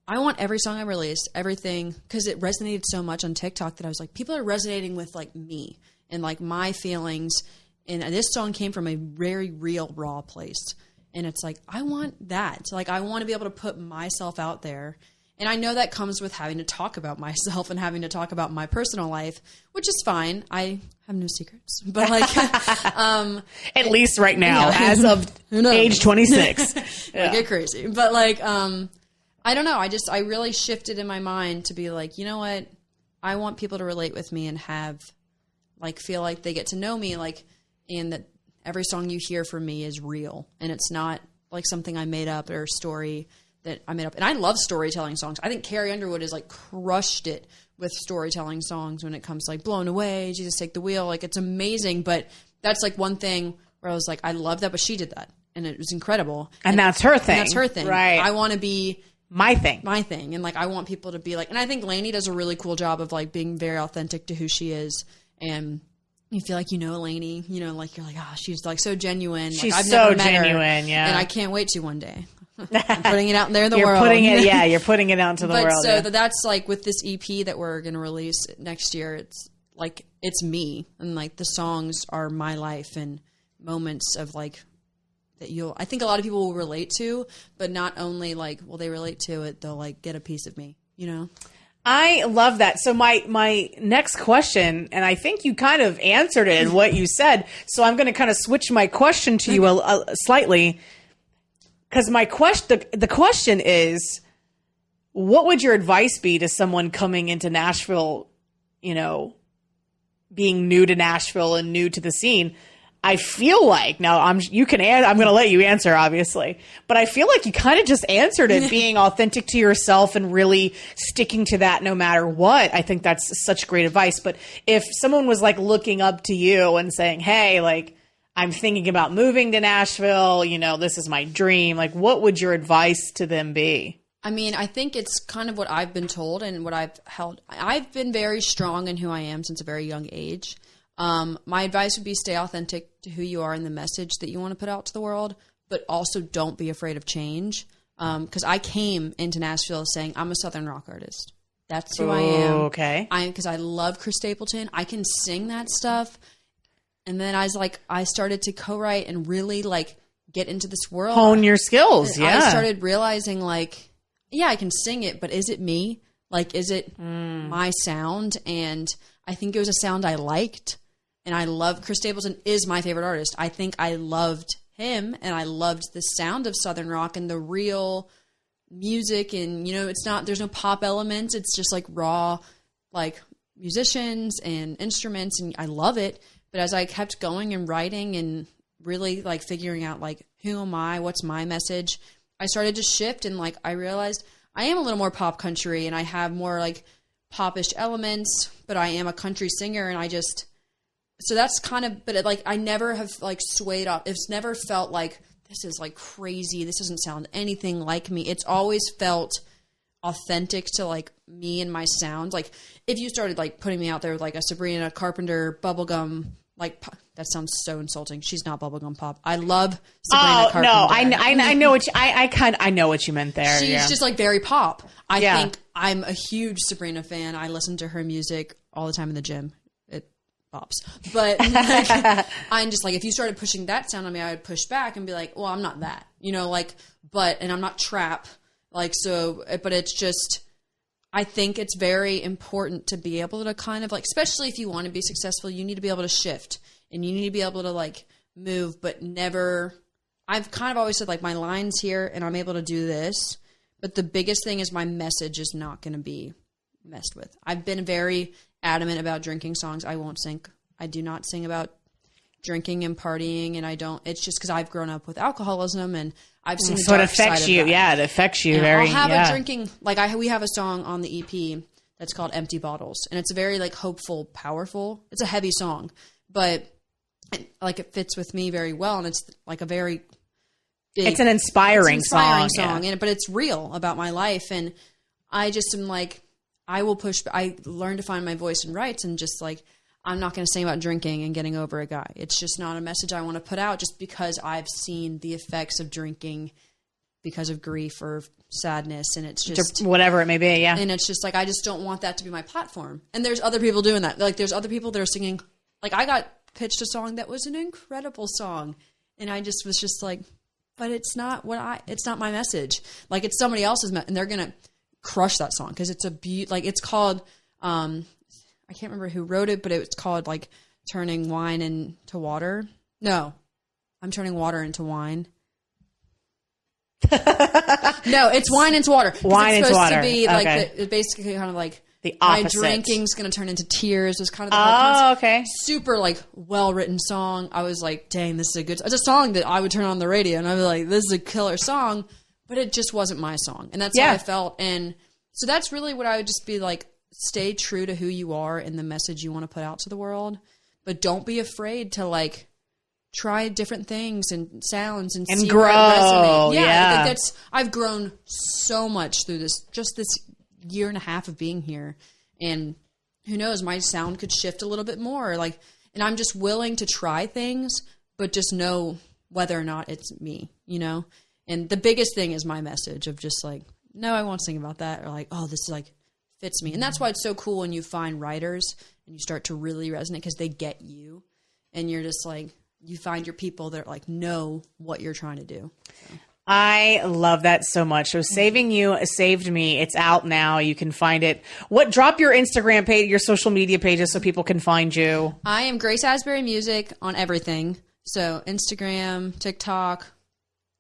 I want every song I released, everything, because it resonated so much on TikTok that I was like, people are resonating with like me and like my feelings. And this song came from a very real, raw place. And it's like, I want that. Like, I want to be able to put myself out there. And I know that comes with having to talk about myself and having to talk about my personal life, which is fine. I have no secrets, but like, at least right now, as of age 26, I get crazy. But like, I don't know. I really shifted in my mind to be like, you know what? I want people to relate with me and have like, feel like they get to know me, like, and that every song you hear from me is real. And it's not like something I made up or a story that I made up. And I love storytelling songs. I think Carrie Underwood has like crushed it with storytelling songs when it comes to like Blown Away, Jesus Take the Wheel. Like, it's amazing. But that's like one thing where I was like, I love that, but she did that. And it was incredible. And that's her thing. And that's her thing. Right. I want to be my thing. And like, I want people to be like, and I think Lainey does a really cool job of like being very authentic to who she is. And you feel like, you know, Lainey, you know, like, you're like, oh, she's like so genuine. She's like, I've so never met genuine. her, yeah. And I can't wait to one day. I'm putting it out there in the world. You're putting it out into the world. So that's like with this EP that we're going to release next year, it's like, it's me. And like the songs are my life and moments of like, that I think a lot of people will relate to, but not only like, will they relate to it, they'll like get a piece of me, you know? I love that. So my next question, and I think you kind of answered it in what you said. So I'm going to kind of switch my question to you slightly. Because the question is, what would your advice be to someone coming into Nashville, you know, being new to Nashville and new to the scene? I feel like I'm going to let you answer, obviously, but I feel like you kind of just answered it, being authentic to yourself and really sticking to that no matter what. I think that's such great advice. But if someone was like looking up to you and saying, hey, like, I'm thinking about moving to Nashville, you know, this is my dream. Like, what would your advice to them be? I mean, I think it's kind of what I've been told and what I've held. I've been very strong in who I am since a very young age. My advice would be stay authentic to who you are and the message that you want to put out to the world, but also don't be afraid of change. Because I came into Nashville saying, I'm a Southern rock artist. That's who I am. Okay. Because I love Chris Stapleton. I can sing that stuff. And then I started to co-write and really like get into this world. Hone your skills. Yeah. I started realizing like, yeah, I can sing it, but is it me? Like, is it my sound? And I think it was a sound I liked. And I love Chris Stapleton is my favorite artist. I think I loved him and I loved the sound of Southern rock and the real music. And, you know, there's no pop elements. It's just like raw, like musicians and instruments. And I love it. But as I kept going and writing and really like figuring out like, who am I? What's my message? I started to shift and like, I realized I am a little more pop country and I have more like popish elements, but I am a country singer, and so that's kind of, but I never have like swayed off. It's never felt like this is like crazy. This doesn't sound anything like me. It's always felt authentic to like me and my sound. Like if you started like putting me out there with like a Sabrina Carpenter bubblegum, like that sounds so insulting. She's not bubblegum pop. I love Sabrina Carpenter. No, I know what I know what you meant there. She's just like very pop. I think I'm a huge Sabrina fan. I listen to her music all the time in the gym. It pops. But like, I'm just like, if you started pushing that sound on me, I would push back and be like, well, I'm not that, like, and I'm not trap. Like, so, but it's just, I think it's very important to be able to kind of like, especially if you want to be successful, you need to be able to shift and you need to be able to like move, but never, I've kind of always said like my line's here and I'm able to do this. But the biggest thing is my message is not going to be messed with. I've been very adamant about drinking songs. I won't sing. I do not sing about drinking and partying, and I don't. It's just because I've grown up with alcoholism, and I've seen the dark side of that. Yeah, it affects you and very. I'll have a drinking we have a song on the EP that's called "Empty Bottles," and it's a very like hopeful, powerful. It's a heavy song, but it fits with me very well, and it's like a very it's an inspiring song, but it's real about my life. And I just am like, I will push. I learned to find my voice and writes, and just like, I'm not going to sing about drinking and getting over a guy. It's just not a message I want to put out, just because I've seen the effects of drinking because of grief or sadness. And it's just whatever it may be. Yeah. And it's just like, I just don't want that to be my platform. And there's other people doing that. Like there's other people that are singing. Like I got pitched a song that was an incredible song. And I just was just like, but it's not it's not my message. Like it's somebody else's, and they're going to crush that song. Cause it's it's called, I can't remember who wrote it, but it's called like turning wine into water. No, I'm turning water into wine. No, it's wine into water. Wine into water. It's supposed to be like basically kind of like the opposite. My drinking's going to turn into tears. Was kind of the okay. Super like well written song. I was like, dang, this is it's a song that I would turn on the radio and I'd be like, this is a killer song, but it just wasn't my song, and that's how I felt. And so that's really what I would just be like. Stay true to who you are and the message you want to put out to the world, but don't be afraid to like try different things and sounds and see grow. Where it resonates. Yeah. I've grown so much through this year and a half of being here, and who knows, my sound could shift a little bit more. Like, and I'm just willing to try things, but just know whether or not it's me, And the biggest thing is my message of just like, no, I won't sing about that, or like, oh, this is like fits me. And that's why it's so cool when you find writers and you start to really resonate, because they get you, and you're just like, you find your people that like know what you're trying to do. So. I love that so much. So Saving You Saved Me. It's out now. You can find it. Drop your Instagram page, your social media pages, so people can find you. I am Grace Asbury Music on everything. So Instagram, TikTok,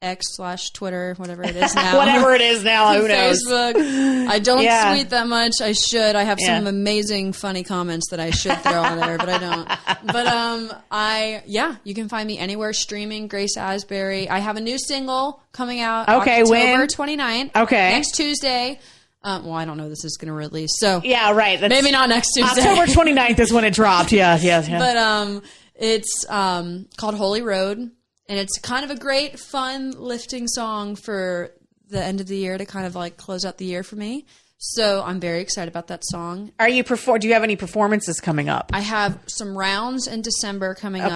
X/Twitter, whatever it is now. Whatever it is now, who knows? Facebook. I don't tweet that much. I should. I have some amazing, funny comments that I should throw on there, but I don't. But you can find me anywhere streaming. Grace Asbury. I have a new single coming out. Okay, October 29th. Okay, next Tuesday. I don't know. This is going to release. So yeah, right. Maybe not next Tuesday. October 29th is when it dropped. Yeah. But it's called Holy Road. And it's kind of a great, fun, lifting song for the end of the year to kind of like close out the year for me. So I'm very excited about that song. Do you have any performances coming up? I have some rounds in December coming up.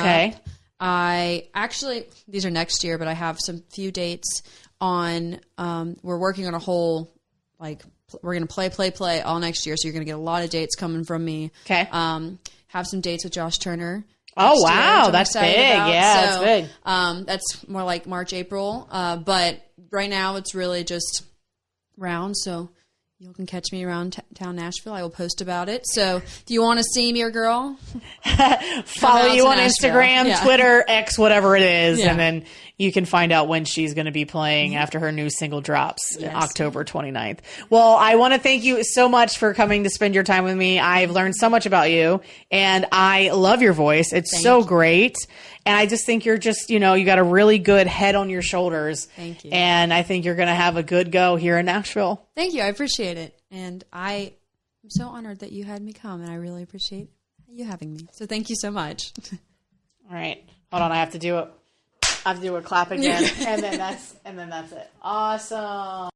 These are next year, but I have some few dates on, we're working on a whole, we're going to play all next year. So you're going to get a lot of dates coming from me. Okay. Have some dates with Josh Turner. Oh, wow. That's big. Yeah, that's big. That's more like March, April. But right now it's really just rounds. So you can catch me around town Nashville. I will post about it. So if you want to see me or girl, follow you on Instagram, Twitter, X, whatever it is. Yeah. And then you can find out when she's going to be playing after her new single drops, October 29th. Well, I want to thank you so much for coming to spend your time with me. I've learned so much about you, and I love your voice. It's so great. And I just think you're just, you got a really good head on your shoulders. Thank you. And I think you're going to have a good go here in Nashville. Thank you. I appreciate it. And I I'm so honored that you had me come, and I really appreciate you having me. So thank you so much. All right. Hold on. I have to do a clap again. and then that's it. Awesome.